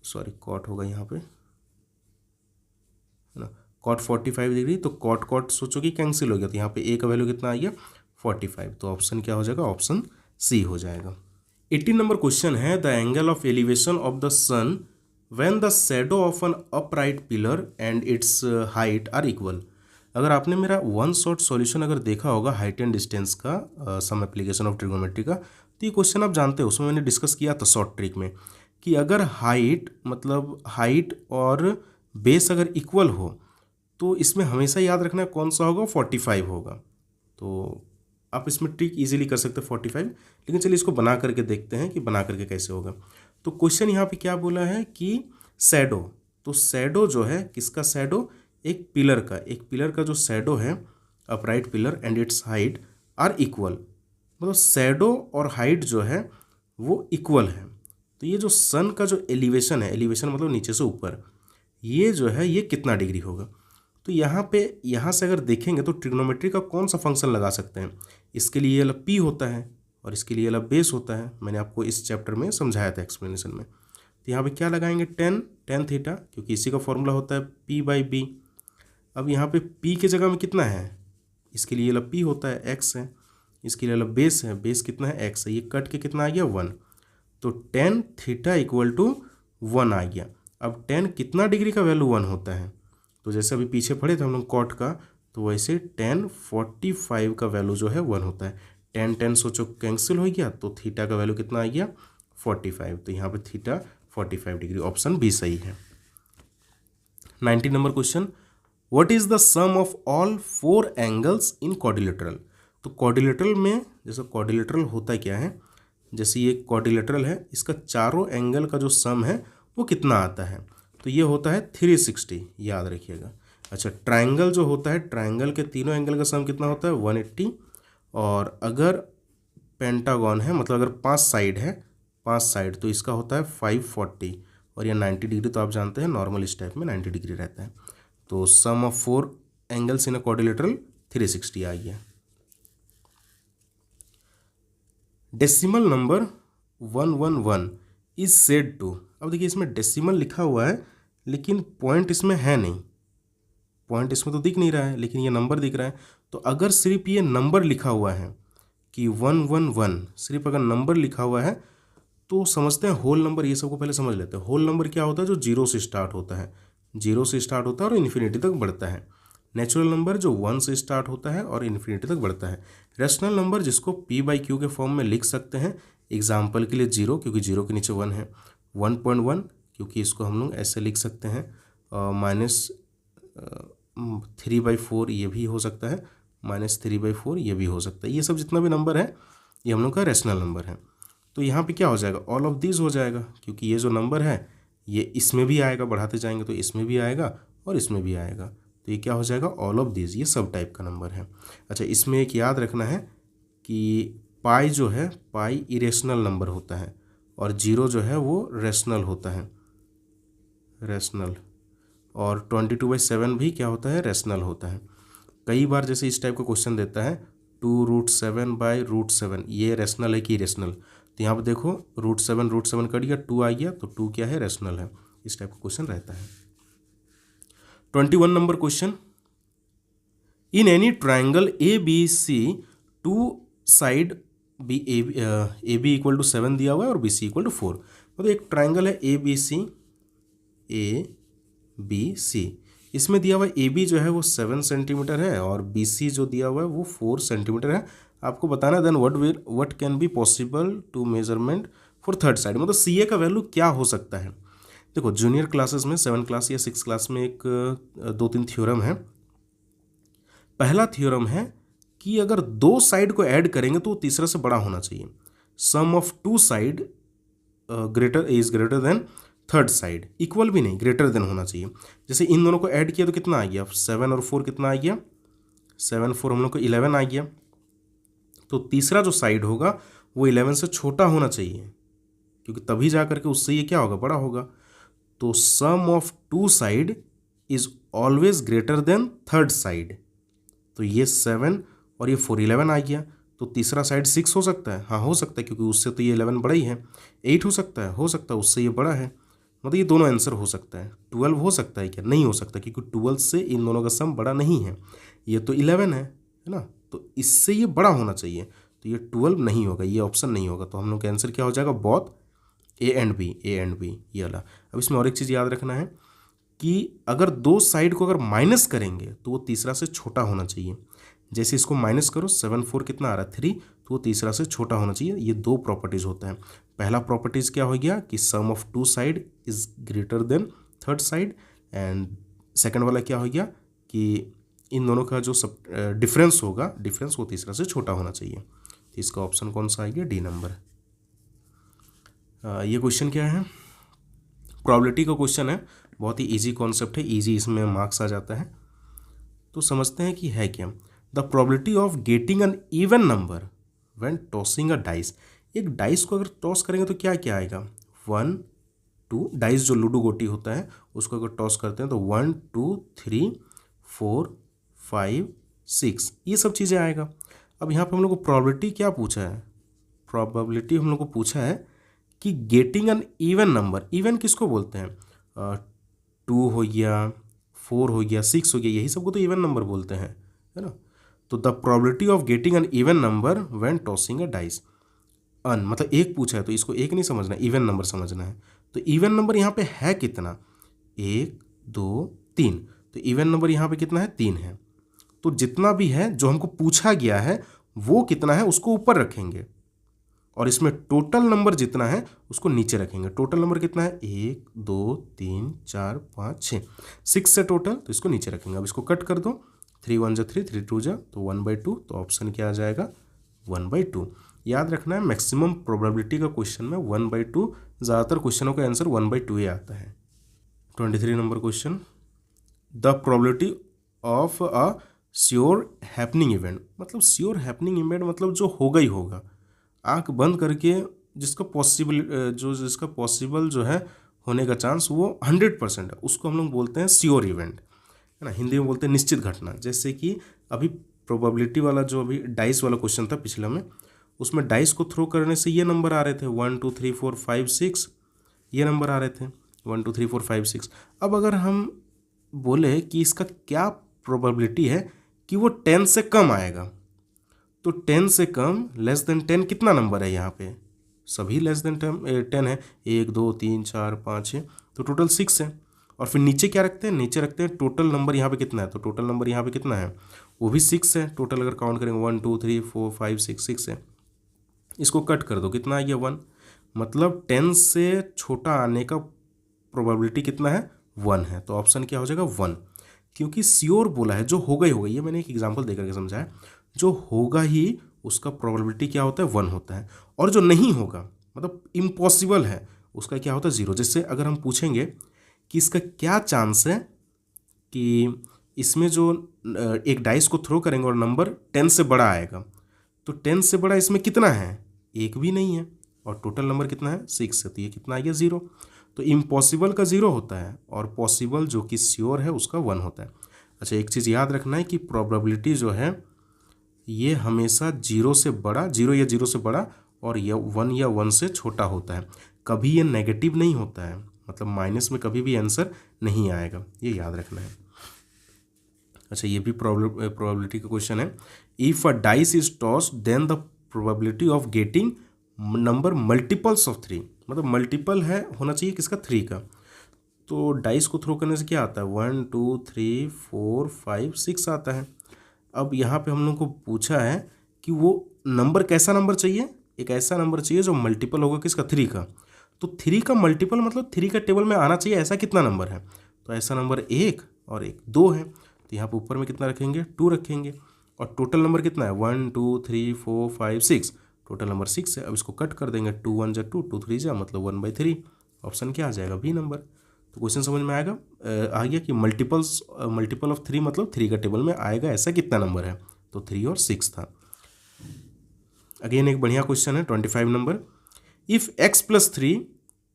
सॉरी कॉट होगा यहाँ पे, है ना, कॉट 45 डिग्री। तो कॉट कॉट सोचो कि कैंसिल हो गया, तो यहाँ पे ए का वैल्यू कितना आ गया 45। तो ऑप्शन क्या हो जाएगा, ऑप्शन सी हो जाएगा। 18 नंबर क्वेश्चन है the angle of elevation of the sun when the shadow of an upright pillar and its height are equal. अगर आपने मेरा वन शॉट सॉल्यूशन अगर देखा होगा हाइट एंड डिस्टेंस का, सम एप्लीकेशन ऑफ ट्रिग्नोमेट्री का, तो ये क्वेश्चन आप जानते हो, उसमें मैंने डिस्कस किया था शॉर्ट ट्रिक में कि अगर हाइट मतलब हाइट और बेस अगर इक्वल हो तो इसमें हमेशा याद रखना कौन सा होगा, 45 होगा। तो आप इसमें ट्रिक इजीली कर सकते हैं 45। लेकिन चलिए इसको बना करके देखते हैं कि बना करके कैसे होगा। तो क्वेश्चन यहाँ पे क्या बोला है कि शैडो, तो शैडो जो है किसका शैडो, एक पिलर का, एक पिलर का जो शैडो है upright pillar and its height are equal, मतलब शैडो और हाइट जो है वो इक्वल है। तो ये जो सन का जो एलिवेशन है, एलिवेशन मतलब नीचे से ऊपर, ये जो है ये कितना डिग्री होगा। तो यहाँ पे यहाँ से अगर देखेंगे तो ट्रिग्नोमेट्री का कौन सा फंक्शन लगा सकते हैं, इसके लिए ये पी होता है और इसके लिए अलग बेस होता है। मैंने आपको इस चैप्टर में समझाया था एक्सप्लेनेशन में। तो यहाँ पे क्या लगाएंगे, टेन थीटा, क्योंकि इसी का फॉर्मूला होता है पी बाई बी। अब यहाँ पे पी के जगह में कितना है, इसके लिए अलग पी होता है, एक्स है, इसके लिए अलग बेस है, बेस कितना है एक्स है, ये कट के कितना आ गया 1। तो टेन थीटा इक्वल टू 1 आ गया। अब टेन कितना डिग्री का वैल्यू 1 होता है, तो जैसे अभी पीछे पढ़े थे हम लोग कॉट का, तो वैसे टेन 45 का वैल्यू जो है 1 होता है। टेन सोचो कैंसिल हो गया, तो थीटा का वैल्यू कितना आ गया 45। तो यहाँ पे थीटा 45 डिग्री, ऑप्शन बी सही है। 19 number question, what is the sum of all 4 angles in quadrilateral. तो क्वाड्रिलेटरल में जैसे क्वाड्रिलेटरल होता क्या है, जैसे ये क्वाड्रिलेटरल है, इसका चारों एंगल का जो सम है वो कितना आता है, तो ये होता है 360, याद रखिएगा। अच्छा, ट्रायंगल जो होता है, ट्रायंगल के तीनों एंगल का सम कितना होता है 180, और अगर पेंटागन है मतलब अगर 5 साइड है, 5 साइड, तो इसका होता है 540, और ये 90 डिग्री, तो आप जानते हैं नॉर्मल इस टाइप में 90 डिग्री रहता है। तो sum of 4 angles in a quadrilateral 360 आ गया। Decimal number 111 is said to, अब देखिए इसमें डेसिमल लिखा हुआ है लेकिन पॉइंट इसमें है नहीं, पॉइंट इसमें तो दिख नहीं रहा है, लेकिन ये नंबर दिख रहा है। तो अगर सिर्फ ये नंबर लिखा हुआ है कि 111, सिर्फ अगर नंबर लिखा हुआ है तो समझते हैं होल नंबर, ये सबको पहले समझ लेते हैं। होल नंबर क्या होता है, जो 0 से स्टार्ट होता है, 0 से स्टार्ट होता है और इन्फिनिटी तक बढ़ता है। नेचुरल नंबर जो 1 से स्टार्ट होता है और इन्फिनिटी तक बढ़ता है। रेशनल नंबर जिसको p/q के फॉर्म में लिख सकते हैं, एग्जाम्पल के लिए 0, क्योंकि 0 के नीचे 1 है, 1.1, क्योंकि इसको हम लोग ऐसे लिख सकते हैं, -3/4 ये भी हो सकता है, -3/4 ये भी हो सकता है। ये सब जितना भी नंबर है ये हम लोग का रेशनल नंबर है। तो यहाँ पे क्या हो जाएगा, ऑल ऑफ दिस हो जाएगा, क्योंकि ये जो नंबर है ये इसमें भी आएगा, बढ़ाते जाएंगे तो इसमें भी आएगा और इसमें भी आएगा, तो ये क्या हो जाएगा, ऑल ऑफ दिस, ये सब टाइप का नंबर है। अच्छा, इसमें एक याद रखना है कि पाई जो है, पाई इरेशनल नंबर होता है और 0 जो है वो रेशनल होता है, रेशनल, और 22/7 भी क्या होता है, रेशनल होता है। कई बार जैसे इस टाइप का क्वेश्चन देता है 2√7/√7, ये रेशनल है कि इरेशनल, तो यहाँ पर देखो √7 कट गया, 2 आ गया, तो 2 क्या है, रेशनल है। इस टाइप का क्वेश्चन रहता है। 21 number question, in any triangle ABC 2 side A B equal to 7 दिया हुआ है और BC इक्वल टू 4, मतलब एक ट्राइंगल है ABC, इसमें दिया हुआ AB जो है वो 7 सेंटीमीटर है और BC जो दिया हुआ है वो 4 सेंटीमीटर है। आपको बताना then what can be possible to measurement for third side, मतलब CA का वैल्यू क्या हो सकता है। देखो जूनियर क्लासेस में 7 क्लास या 6 क्लास में एक 2-3 थ्योरम है। पहला थ्योरम है कि अगर 2 साइड को ऐड करेंगे तो तीसरा से बड़ा होना चाहिए। Sum of 2 side greater than third side, equal भी नहीं, ग्रेटर देन होना चाहिए। जैसे इन दोनों को ऐड किया तो कितना आ गया, 7 और 4 कितना आ गया, 7 4 हम लोग को 11 आ गया। तो तीसरा जो साइड होगा वो 11 से छोटा होना चाहिए, क्योंकि तभी जा करके उससे ये क्या होगा, बड़ा होगा। तो sum of 2 side is always greater than third side, तो ये 7 और ये 4 11 आ गया। तो तीसरा साइड 6 हो सकता है, हाँ हो सकता है, क्योंकि उससे तो ये 11 बड़ा ही है। 8 हो सकता है उससे ये बड़ा है, मतलब ये दोनों आंसर हो सकता है। 12 हो सकता है क्या? नहीं हो सकता, क्योंकि 12 से इन दोनों का सम बड़ा नहीं है। ये तो 11 है ना, तो इससे ये बड़ा होना चाहिए, तो ये 12 नहीं होगा, ये ऑप्शन नहीं होगा। तो हम लोग का आंसर क्या हो जाएगा? बोथ ए एंड बी ये वाला। अब इसमें और एक चीज़ याद रखना है कि अगर दो साइड को अगर माइनस करेंगे तो वो तीसरा से छोटा होना चाहिए। जैसे इसको माइनस करो, 7 4 कितना आ रहा है? 3, तो वो तीसरा से छोटा होना चाहिए। ये दो प्रॉपर्टीज होता है। पहला प्रॉपर्टीज क्या हो गया कि sum of two side is greater than third side, and second वाला क्या हो गया कि इन दोनों का जो सब डिफरेंस होगा, डिफरेंस वो तीसरा से छोटा होना चाहिए। तो इसका ऑप्शन कौन सा आएगा? D number. ये क्वेश्चन क्या है? प्रोबेबिलिटी का क्वेश्चन है, बहुत ही इजी कॉन्सेप्ट है, इजी इसमें मार्क्स आ जाता है। तो समझते हैं कि है क्या। The probability of getting an even number when tossing a dice. एक डाइस को अगर टॉस करेंगे तो क्या क्या आएगा? 1 2, डाइस जो लूडो गोटी होता है उसको अगर टॉस करते हैं तो 1 2 3 4 5 6, ये सब चीज़ें आएगा। अब यहाँ पे हम लोग को प्रोबेबिलिटी क्या पूछा है? प्रोबेबिलिटी हम लोग को पूछा है कि getting an even number, even किसको बोलते हैं? 2 हो गया, 4 हो गया, 6 हो गया, यही सबको तो इवन नंबर बोलते हैं, है ना। तो the probability of getting an even number when tossing a dice. अन मतलब एक पूछा है तो इसको एक नहीं समझना है, इवन नंबर समझना है। तो इवन नंबर यहाँ पे है कितना? 1 2 3, तो इवन नंबर यहाँ पे कितना है? 3 है। तो जितना भी है जो हमको पूछा गया है वो कितना है उसको ऊपर रखेंगे, और इसमें टोटल नंबर जितना है उसको नीचे रखेंगे। टोटल नंबर कितना है? 1 2 3 4 5 6, 6 से टोटल, तो इसको नीचे रखेंगे। अब इसको कट कर दो, 3 1 जा 3, 3 2 जा, तो 1/2, तो ऑप्शन क्या आ जाएगा? 1/2। याद रखना है मैक्सिमम प्रोबेबिलिटी का क्वेश्चन में 1/2, ज़्यादातर क्वेश्चनों का आंसर 1/2 ही आता है। 23 number question, the probability of a sure happening event. मतलब श्योर हैपनिंग इवेंट मतलब जो होगा ही होगा, आंख बंद करके जिसका पॉसिबल जो है होने का चांस वो 100% है, उसको हम लोग बोलते हैं श्योर इवेंट, है ना। हिंदी में बोलते हैं निश्चित घटना। जैसे कि अभी प्रोबेबिलिटी वाला जो अभी डाइस वाला क्वेश्चन था पिछला में, उसमें डाइस को थ्रो करने से ये नंबर आ रहे थे 1 2 3 4 5 6, ये नंबर आ रहे थे 1 2 3 4 5 6। अब अगर हम बोले कि इसका क्या प्रोबेबिलिटी है कि वो 10 से कम आएगा, तो 10 से कम लेस देन 10 कितना नंबर है? यहाँ पे सभी लेस देन 10 है, 1 2 3 4 5 6, तो टोटल 6 है। और फिर नीचे क्या रखते हैं? नीचे रखते हैं टोटल नंबर यहाँ पे कितना है, तो टोटल नंबर यहाँ पे कितना है? वो भी 6 है। टोटल अगर काउंट करेंगे 1 2 3 4 5 6, 6 है। इसको कट कर दो, कितना आ गया? 1। मतलब 10 से छोटा आने का प्रोबेबिलिटी कितना है? 1 है। तो ऑप्शन क्या हो जाएगा? 1, क्योंकि श्योर बोला है, जो होगा ही होगा। ये मैंने एक एग्जाम्पल देकर के समझाया, जो होगा ही उसका प्रोबेबिलिटी क्या होता है? 1 होता है। और जो नहीं होगा मतलब इम्पॉसिबल है, उसका क्या होता है? 0। जैसे अगर हम पूछेंगे कि इसका क्या चांस है कि इसमें जो एक डाइस को थ्रो करेंगे और नंबर 10 से बड़ा आएगा, तो 10 से बड़ा इसमें कितना है? एक भी नहीं है। और टोटल नंबर कितना है? 6 है, तो ये कितना आ गया? 0। तो इम्पॉसिबल का 0 होता है और पॉसिबल जो कि श्योर है उसका 1 होता है। अच्छा, एक चीज़ याद रखना है कि प्रोबेबिलिटी जो है ये हमेशा 0 से बड़ा, 0 या 0 से बड़ा और या 1 या 1 से छोटा होता है। कभी ये नेगेटिव नहीं होता है, मतलब माइनस में कभी भी आंसर नहीं आएगा, ये याद रखना है। अच्छा, ये भी प्रोबेबिलिटी का क्वेश्चन है। If a dice is toss then the probability of getting number multiples of 3, मतलब मल्टीपल है होना चाहिए किसका? 3 का। तो डाइस को थ्रो करने से क्या आता है? 1 2 3 4 5 6 आता है। अब यहाँ पे हम लोग को पूछा है कि वो नंबर कैसा नंबर चाहिए? एक ऐसा नंबर चाहिए जो मल्टीपल होगा किसका? 3 का। तो 3 का मल्टीपल मतलब 3 का टेबल में आना चाहिए, ऐसा कितना नंबर है? तो ऐसा नंबर 1 और 1 2 है। तो यहाँ पे ऊपर में कितना रखेंगे? 2 रखेंगे। और टोटल नंबर कितना है? 1 2 3 4 5 6, टोटल नंबर 6 है। अब इसको कट कर देंगे, 2 1 जा 2, 2 3 जा, मतलब 1/3। ऑप्शन क्या आ जाएगा? B number. तो क्वेश्चन समझ में आएगा आ गया कि मल्टीपल ऑफ 3 मतलब 3 का टेबल में आएगा ऐसा कितना नंबर है? तो 3 और 6 था। अगेन एक बढ़िया क्वेश्चन है 25 number. If x + 3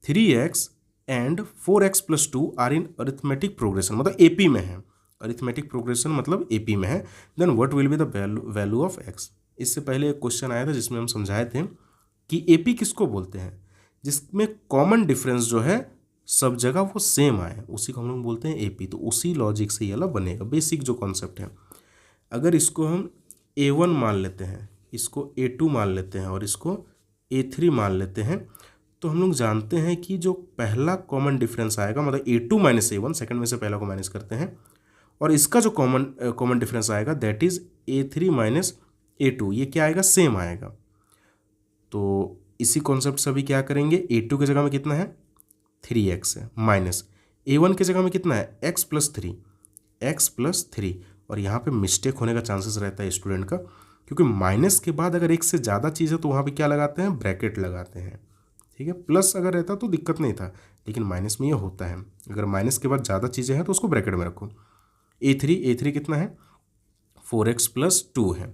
3x and 4x + 2 are in arithmetic progression, मतलब AP में है। अरिथमेटिक प्रोग्रेशन मतलब AP में है। Then what will be the value of x। इससे पहले एक क्वेश्चन आया था जिसमें हम समझाए थे कि एपी किसको बोलते हैं, जिसमें कॉमन डिफरेंस जो है सब जगह वो सेम आए, उसी को हम लोग बोलते हैं एपी। तो उसी लॉजिक से ये वाला बनेगा, बेसिक जो कॉन्सेप्ट है। अगर इसको हम A1 मान लेते हैं, इसको A2 मान लेते हैं और इसको A3 मान लेते हैं, तो हम लोग जानते हैं कि जो पहला कॉमन डिफरेंस आएगा, मतलब A2 माइनस A1, सेकेंड में से पहला को माइनस करते हैं, और इसका जो कॉमन डिफरेंस आएगा that is A3 minus A2, ये क्या आएगा, सेम आएगा। तो इसी कॉन्सेप्ट से अभी क्या करेंगे, A2 की जगह में कितना है 3x है, माइनस A1 की जगह में कितना है x प्लस थ्री। और यहाँ पे मिस्टेक होने का चांसेस रहता है स्टूडेंट का, क्योंकि माइनस के बाद अगर एक से ज़्यादा चीज़ है तो वहाँ पे क्या लगाते हैं, ब्रैकेट लगाते हैं, ठीक है। प्लस अगर रहता तो दिक्कत नहीं था, लेकिन माइनस में ये होता है, अगर माइनस के बाद ज़्यादा चीज़ें हैं तो उसको ब्रैकेट में रखो। A3 कितना है 4x प्लस 2 है,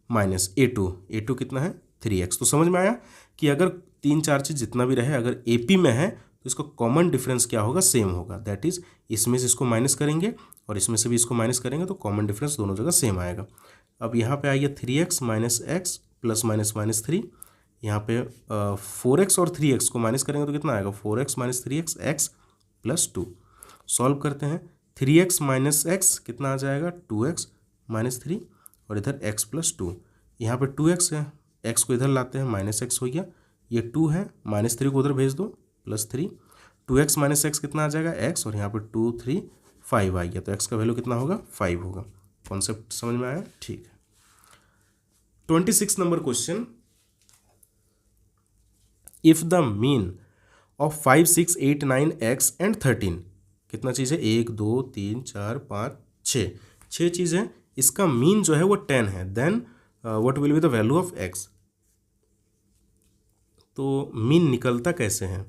माइनस A2 कितना है 3x। तो समझ में आया कि अगर 3-4 चीज़ जितना भी रहे, अगर AP में है तो इसका कॉमन डिफरेंस क्या होगा, सेम होगा। दैट इज इसमें से इसको माइनस करेंगे और इसमें से भी इसको माइनस करेंगे तो कॉमन डिफरेंस दोनों जगह सेम आएगा। अब यहाँ पे आइए 3x minus x plus minus minus 3, यहाँ पे 4x और 3x को माइनस करेंगे तो कितना आएगा, 4x minus 3x x plus 2। Solve करते हैं, 3x माइनस एक्स कितना आ जाएगा 2x माइनस 3, और इधर x प्लस 2, यहाँ पे 2x है, x को इधर लाते हैं माइनस एक्स हो गया, ये 2 है, माइनस 3 को उधर भेज दो प्लस 3, 2x माइनस एक्स कितना आ जाएगा x, और यहाँ पे 2 3 5 आ गया, तो x का वैल्यू कितना होगा 5 होगा। कॉन्सेप्ट समझ में आया, ठीक है। 26 number question, if the mean of 5 6 8 9 x and 13, कितना चीज़ है 1 2 3 4 5 6 चीज़ है, इसका मीन जो है वो 10 है, then what will be the value of x। तो मीन निकलता कैसे है,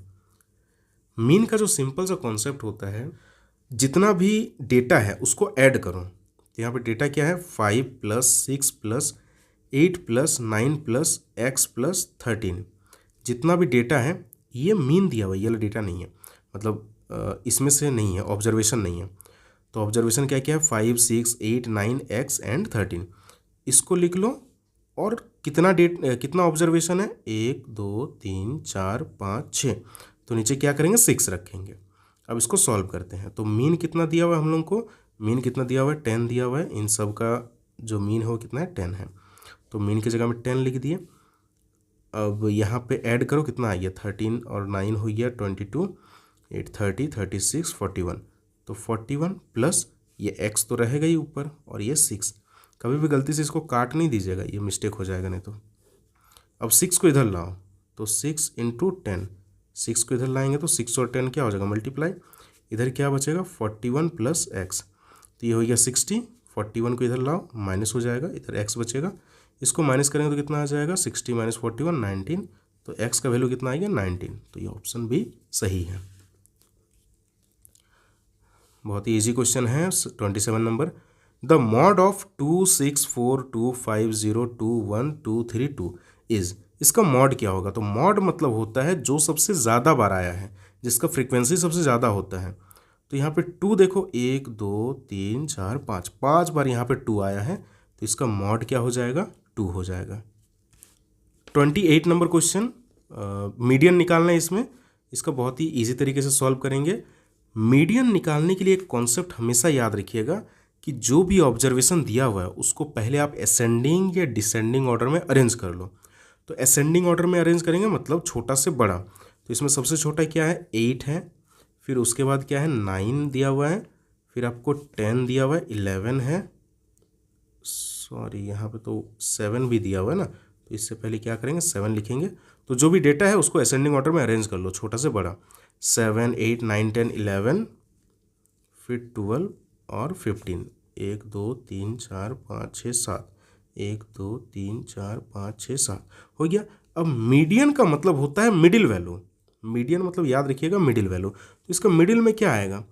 मीन का जो सिंपल सा कॉन्सेप्ट होता है, जितना भी डेटा है उसको ऐड करो। तो यहाँ पे डेटा क्या है 5 plus 6 plus 8 plus 9 plus x plus 13, जितना भी डेटा है ये मीन दिया हुआ, ये वाला डेटा नहीं है, मतलब इसमें से नहीं है, ऑब्जर्वेशन नहीं है। तो ऑब्जर्वेशन क्या क्या है 5 6 8 9 x एंड 13, इसको लिख लो। और कितना ऑब्जर्वेशन है 1 2 3 4 5 6, तो नीचे क्या करेंगे 6 रखेंगे। अब इसको सॉल्व करते हैं, तो मीन कितना दिया हुआ है हम लोग को, मीन कितना दिया हुआ है 10 दिया हुआ है, इन सब का जो मीन है वो कितना है 10 है, तो मीन की जगह में 10 लिख दिए। अब यहाँ पे ऐड करो, कितना आ गया 13 और 9 हो गया 22, 8 30 36 41, तो 41 प्लस ये x तो रहेगा ही ऊपर और ये 6, कभी भी गलती से इसको काट नहीं दीजिएगा, ये मिस्टेक हो जाएगा नहीं तो। अब 6 को इधर लाओ, तो 6 इंटू 10, 6 को इधर लाएंगे तो 6 और 10 क्या हो जाएगा मल्टीप्लाई, इधर क्या बचेगा 41 प्लस एक्स, तो ये हो गया 60, 41 को इधर लाओ माइनस हो जाएगा, इधर x बचेगा, इसको माइनस करेंगे तो कितना आ जाएगा 60 माइनस 41 19, तो x का वैल्यू कितना आएगा 19, तो ये ऑप्शन भी सही है। बहुत ही इजी क्वेश्चन है। 27 number, the mod of 2 6 4 2 5 0 2 1 2 3 2 is, इसका मॉड क्या होगा, तो मॉड मतलब होता है जो सबसे ज़्यादा बार आया है, जिसका फ्रीक्वेंसी सबसे ज़्यादा होता है। तो यहाँ पे 2 देखो 1 2 3 4 5, 5 बार यहाँ पे 2 आया है, तो इसका मॉड क्या हो जाएगा 2 हो जाएगा। 28 नंबर क्वेश्चन, मीडियन निकालना है इसमें, इसका बहुत ही ईजी तरीके से सॉल्व करेंगे। मीडियन निकालने के लिए एक कॉन्सेप्ट हमेशा याद रखिएगा कि जो भी ऑब्जर्वेशन दिया हुआ है उसको पहले आप असेंडिंग या डिसेंडिंग ऑर्डर में अरेंज कर लो। तो असेंडिंग ऑर्डर में अरेंज करेंगे मतलब छोटा से बड़ा, तो इसमें सबसे छोटा क्या है 8 है, फिर उसके बाद क्या है 9 दिया हुआ है, फिर आपको 10 दिया हुआ है, 11 है, सॉरी यहाँ पे तो 7 भी दिया हुआ है ना, तो इससे पहले क्या करेंगे 7 लिखेंगे। तो जो भी डेटा है उसको असेंडिंग ऑर्डर में अरेंज कर लो, छोटा से बड़ा, 7 8 9 10 11, फिर 12 और 15, 1 2 3 4 5 6 7, 1 2 3 4 5 6 7 हो गया। अब मीडियन का मतलब होता है मिडिल वैल्यू, मीडियन मतलब याद रखिएगा मिडिल वैल्यू। तो इसका मिडिल में क्या आएगा,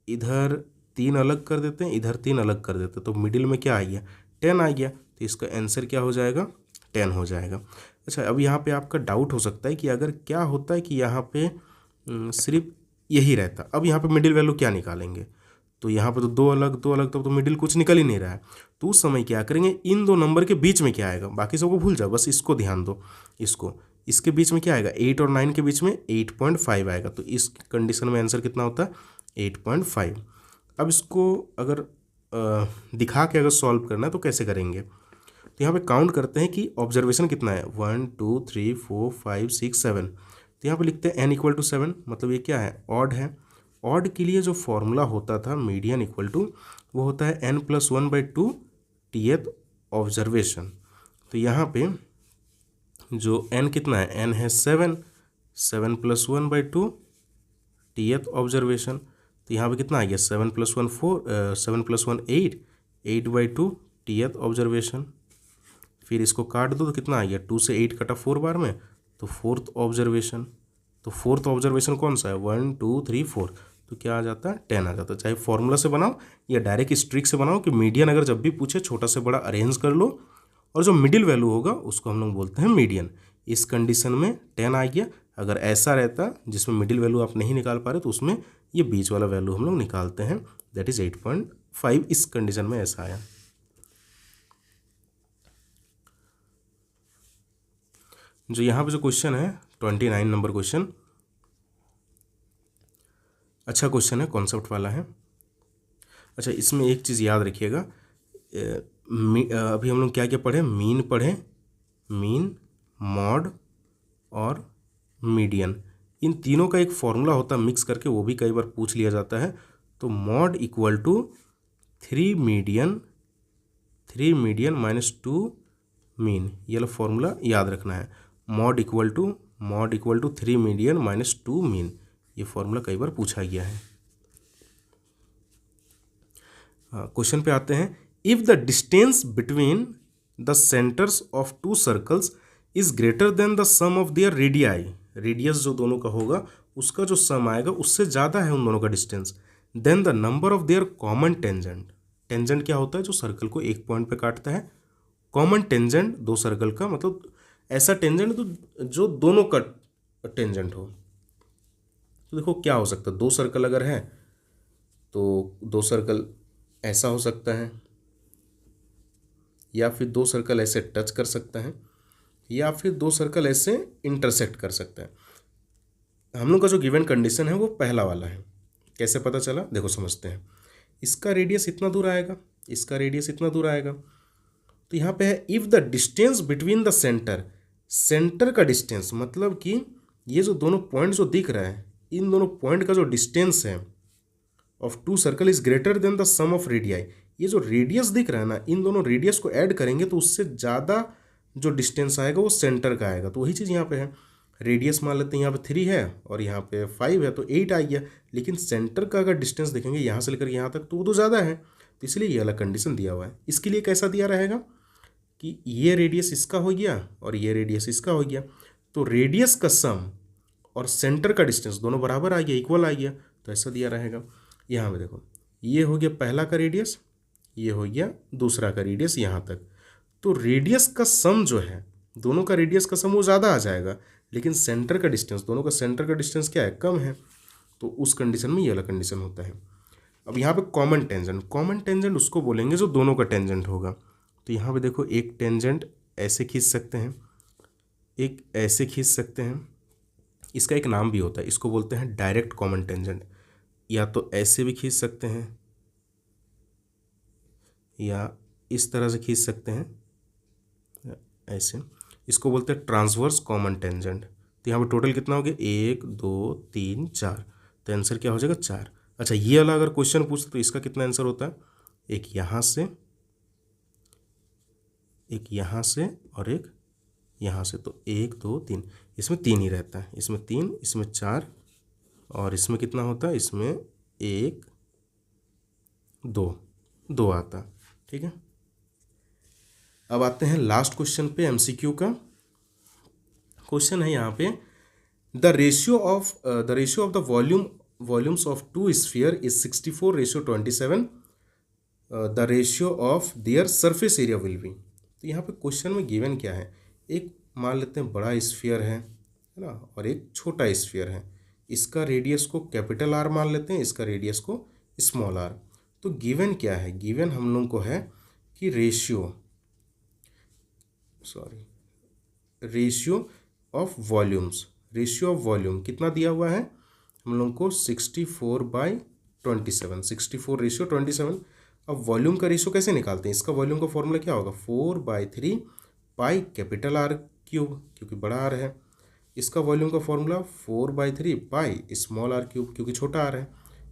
इधर 3 अलग कर देते हैं, इधर 3 अलग कर देते हैं, तो मिडिल में क्या आ गया 10 आ गया, तो इसका आंसर क्या हो जाएगा 10 हो जाएगा। अच्छा, अब यहाँ पे आपका डाउट हो सकता है कि अगर क्या होता है कि यहाँ पे सिर्फ यही रहता, अब यहाँ पे मिडिल वैल्यू क्या निकालेंगे, तो यहाँ पे तो दो अलग तो मिडिल कुछ निकल ही नहीं रहा है। तो उस समय क्या करेंगे, इन दो नंबर के बीच में क्या आएगा, बाकी सबको भूल जाओ, बस इसको ध्यान दो। इसके बीच में क्या आएगा, 8 और 9 के बीच में 8.5 आएगा। तो इस कंडीशन में आंसर कितना होता है, 8.5। अब इसको अगर दिखा के अगर सॉल्व करना है तो कैसे करेंगे, तो यहाँ पे काउंट करते हैं कि ऑब्जर्वेशन कितना है, 1 2 3 4 5 6 7। तो यहाँ पे लिखते हैं n = 7, मतलब ये क्या है, ऑड है। ऑड के लिए जो फॉर्मूला होता था मीडियन इक्वल टू, वो होता है n + 1/2 टीएथ ऑब्जर्वेशन। तो यहाँ पे जो n कितना है, n है 7 + 1/2 टीएथ ऑब्जर्वेशन। तो यहाँ पे कितना आ गया, 7 + 1 4, 7 + 1 8, 8/2 टीएथ ऑब्जर्वेशन। फिर इसको काट दो तो कितना आ गया, 2 से 8 कटा 4 बार में, तो फोर्थ ऑब्जर्वेशन। तो फोर्थ ऑब्जर्वेशन कौन सा है, 1 2 3 4, तो क्या आ जाता है, 10 आ जाता है। चाहे फॉर्मूला से बनाओ या डायरेक्ट स्ट्रिक से बनाओ कि मीडियन अगर जब भी पूछे छोटा से बड़ा अरेंज कर लो, और जो मिडिल वैल्यू होगा उसको हम लोग बोलते हैं मीडियन। इस कंडीशन में 10 आ गया। अगर ऐसा रहता जिसमें मिडिल वैल्यू आप नहीं निकाल पा रहे तो उसमें ये बीच वाला वैल्यू हम लोग निकालते हैं, दैट इज 8.5। इस कंडीशन में ऐसा आया। जो यहाँ पे जो क्वेश्चन है 29 नंबर क्वेश्चन, अच्छा क्वेश्चन है, कॉन्सेप्ट वाला है। अच्छा, इसमें एक चीज़ याद रखिएगा, अभी हम लोग क्या क्या पढ़े, मीन पढ़े, मीन, मॉड और मीडियन। इन तीनों का एक फॉर्मूला होता है मिक्स करके, वो भी कई बार पूछ लिया जाता है। तो mode equal to 3 median -2 mean, ये वाला फॉर्मूला याद रखना है। Mode equal to 3 median -2 mean, ये फॉर्मूला कई बार पूछा गया है। क्वेश्चन पे आते हैं। If the distance between the centres of 2 circles is greater than the sum of their radii, radius जो दोनों का होगा उसका जो सम आएगा उससे ज़्यादा है उन दोनों का distance, then the number of their common tangent. Tangent क्या होता है, जो सर्कल को एक पॉइंट पे काटता है। कॉमन टेंजेंट दो सर्कल का, मतलब ऐसा टेंजेंट तो जो दोनों का टेंजेंट हो। तो देखो क्या हो सकता है, दो सर्कल अगर है तो दो सर्कल ऐसा हो सकता है, या फिर दो सर्कल ऐसे टच कर सकता है, या फिर दो सर्कल ऐसे इंटरसेक्ट कर सकता है। हम लोग का जो गिवन कंडीशन है वो पहला वाला है। कैसे पता चला, देखो समझते हैं। इसका रेडियस इतना दूर आएगा, इसका रेडियस इतना दूर आएगा। तो यहाँ पे है if the distance between the centre, centre का डिस्टेंस मतलब कि ये जो दोनों पॉइंट जो दिख रहा है, इन दोनों पॉइंट का जो डिस्टेंस है of 2 circle is greater than the sum of radii. ये जो रेडियस दिख रहा है ना, इन दोनों रेडियस को ऐड करेंगे तो उससे ज़्यादा जो डिस्टेंस आएगा वो सेंटर का आएगा। तो वही चीज़ यहाँ पे है, रेडियस मान लेते हैं यहाँ पे 3 है और यहाँ पे 5 है, तो 8 आ गया। लेकिन सेंटर का अगर डिस्टेंस देखेंगे यहाँ से लेकर यहाँ तक तो वो तो ज़्यादा है, तो इसलिए ये वाला कंडीशन दिया हुआ है। इसके लिए कैसा दिया रहेगा कि ये रेडियस इसका हो गया और ये रेडियस इसका हो गया, तो रेडियस का सम और सेंटर का डिस्टेंस दोनों बराबर आ गया, इक्वल आ गया, तो ऐसा दिया रहेगा। यहाँ पे देखो, ये हो गया पहला का रेडियस, ये हो गया दूसरा का रेडियस यहाँ तक। तो रेडियस का सम जो है, दोनों का रेडियस का सम वो ज़्यादा आ जाएगा, लेकिन सेंटर का डिस्टेंस, दोनों का सेंटर का डिस्टेंस क्या है, कम है। तो उस कंडीशन में ये वाला कंडीशन होता है। अब यहाँ पे कॉमन टेंजेंट उसको बोलेंगे जो दोनों का टेंजेंट होगा। तो यहाँ पे देखो, एक टेंजेंट ऐसे खींच सकते हैं, एक ऐसे खींच सकते हैं। इसका एक नाम भी होता है, इसको बोलते हैं डायरेक्ट कॉमन टेंजेंट। या तो ऐसे भी खींच सकते हैं या इस तरह से खींच सकते हैं, ऐसे। इसको बोलते हैं ट्रांसवर्स कॉमन टेंजेंट। तो यहाँ पे टोटल कितना हो गया, 1 2 3 4, तो आंसर क्या हो जाएगा, 4। अच्छा, ये वाला अगर क्वेश्चन पूछते तो इसका कितना आंसर होता है, एक यहाँ से, एक यहाँ से और एक यहाँ से, तो 1 2 3, इसमें 3 ही रहता है, इसमें 3, इसमें 4 और इसमें कितना होता है, इसमें 1 2 आता। ठीक है, अब आते हैं लास्ट क्वेश्चन पे, एमसीक्यू का क्वेश्चन है यहाँ पे। The ratio of the volumes of 2 sphere is 64:27। The ratio of their surface area will be. तो यहाँ पे क्वेश्चन में गिवन क्या है, एक मान लेते हैं बड़ा स्फीयर है ना, और एक छोटा स्फीयर है। इसका रेडियस को कैपिटल आर मान लेते हैं, इसका रेडियस को स्मॉल आर। तो गिवन क्या है, गिवन हम लोग को है कि ratio of volumes, ratio of volume कितना दिया हुआ है हम लोग को 64/27, 64 रेशियो 27। अब वॉल्यूम का रेशियो कैसे निकालते हैं, इसका वॉल्यूम का फॉर्मूला क्या होगा 4/3 पाई कैपिटल आर क्यूब, क्योंकि बड़ा आर है। इसका वॉल्यूम का formula 4/3 pi small R cube, क्योंकि छोटा आर है।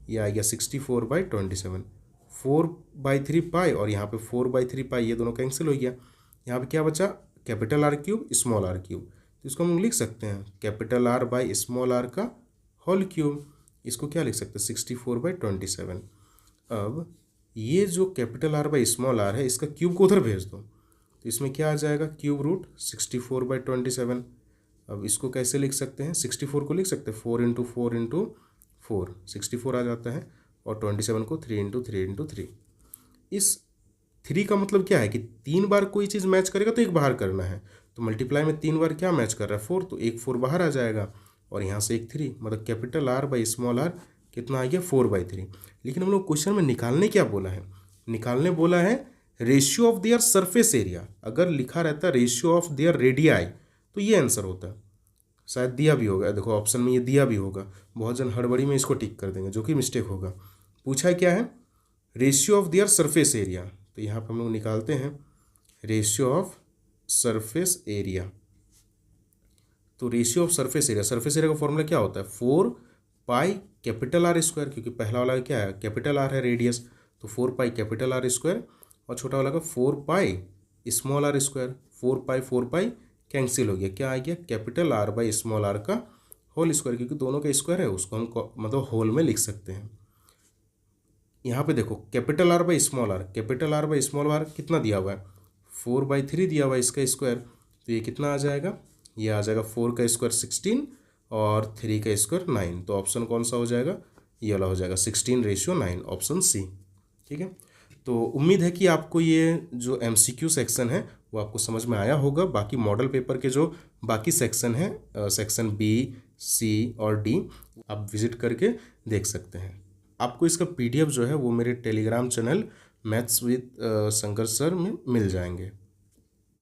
यह आ गया 64/27, 4/3 पाई और यहाँ पे 4/3 पाई, ये दोनों कैंसिल हो गया। यहाँ पे क्या बचा, capital R cube small R cube. तो इसको हम लिख सकते हैं capital R by small R का होल क्यूब। इसको क्या लिख सकते हैं 64/27। अब ये जो capital R by small R है इसका क्यूब को उधर भेज दो, तो इसमें क्या आ जाएगा क्यूब रूट 64/27। अब इसको कैसे लिख सकते हैं, 64 को लिख सकते हैं 4 × 4 × 4, 64 आ जाता है, और 27 को 3 × 3 × 3। इस 3 का मतलब क्या है कि 3 बार कोई चीज़ मैच करेगा तो एक बाहर करना है, तो मल्टीप्लाई में 3 बार क्या मैच कर रहा है 4, तो एक 4 बाहर आ जाएगा और यहाँ से एक 3, मतलब capital R by small R कितना आ गया 4/3। लेकिन हम लोग क्वेश्चन में निकालने क्या बोला है, निकालने बोला है ratio of their surface area. अगर लिखा रहता रेशियो ऑफ देयर रेडियाई तो ये आंसर होता, शायद दिया भी होगा, देखो ऑप्शन में ये दिया भी होगा, बहुत जन हड़बड़ी में इसको टिक कर देंगे जो कि मिस्टेक होगा। पूछा है क्या है ratio of their surface area, तो यहाँ पर हम लोग निकालते हैं रेशियो ऑफ सरफेस एरिया। तो ratio of surface area, surface area का फॉर्मूला क्या होता है 4 पाई कैपिटल आर स्क्वायर, क्योंकि पहला वाला क्या है कैपिटल आर है रेडियस, तो 4 पाई कैपिटल आर स्क्वायर, और छोटा वाला का 4 pi small R square. 4 pi cancel हो गया, क्या आ गया capital R by small R का होल स्क्वायर, क्योंकि दोनों का स्क्वायर है उसको हम मतलब होल में लिख सकते हैं। यहाँ पे देखो capital R by small R, capital R by small R कितना दिया हुआ है 4/3 दिया हुआ है इसका स्क्वायर, तो ये कितना आ जाएगा, ये आ जाएगा 4 का स्क्वायर 16 और 3 का स्क्वायर 9। तो ऑप्शन कौन सा हो जाएगा, ये वाला हो जाएगा 16:9, ऑप्शन सी। ठीक है, तो उम्मीद है कि आपको ये जो MCQ सेक्शन है वो आपको समझ में आया होगा। बाकी मॉडल पेपर के जो बाकी सेक्शन हैं, सेक्शन B, C और D, आप विजिट करके देख सकते हैं। आपको इसका PDF जो है वो मेरे Telegram channel maths with Shankar sir में मिल जाएंगे।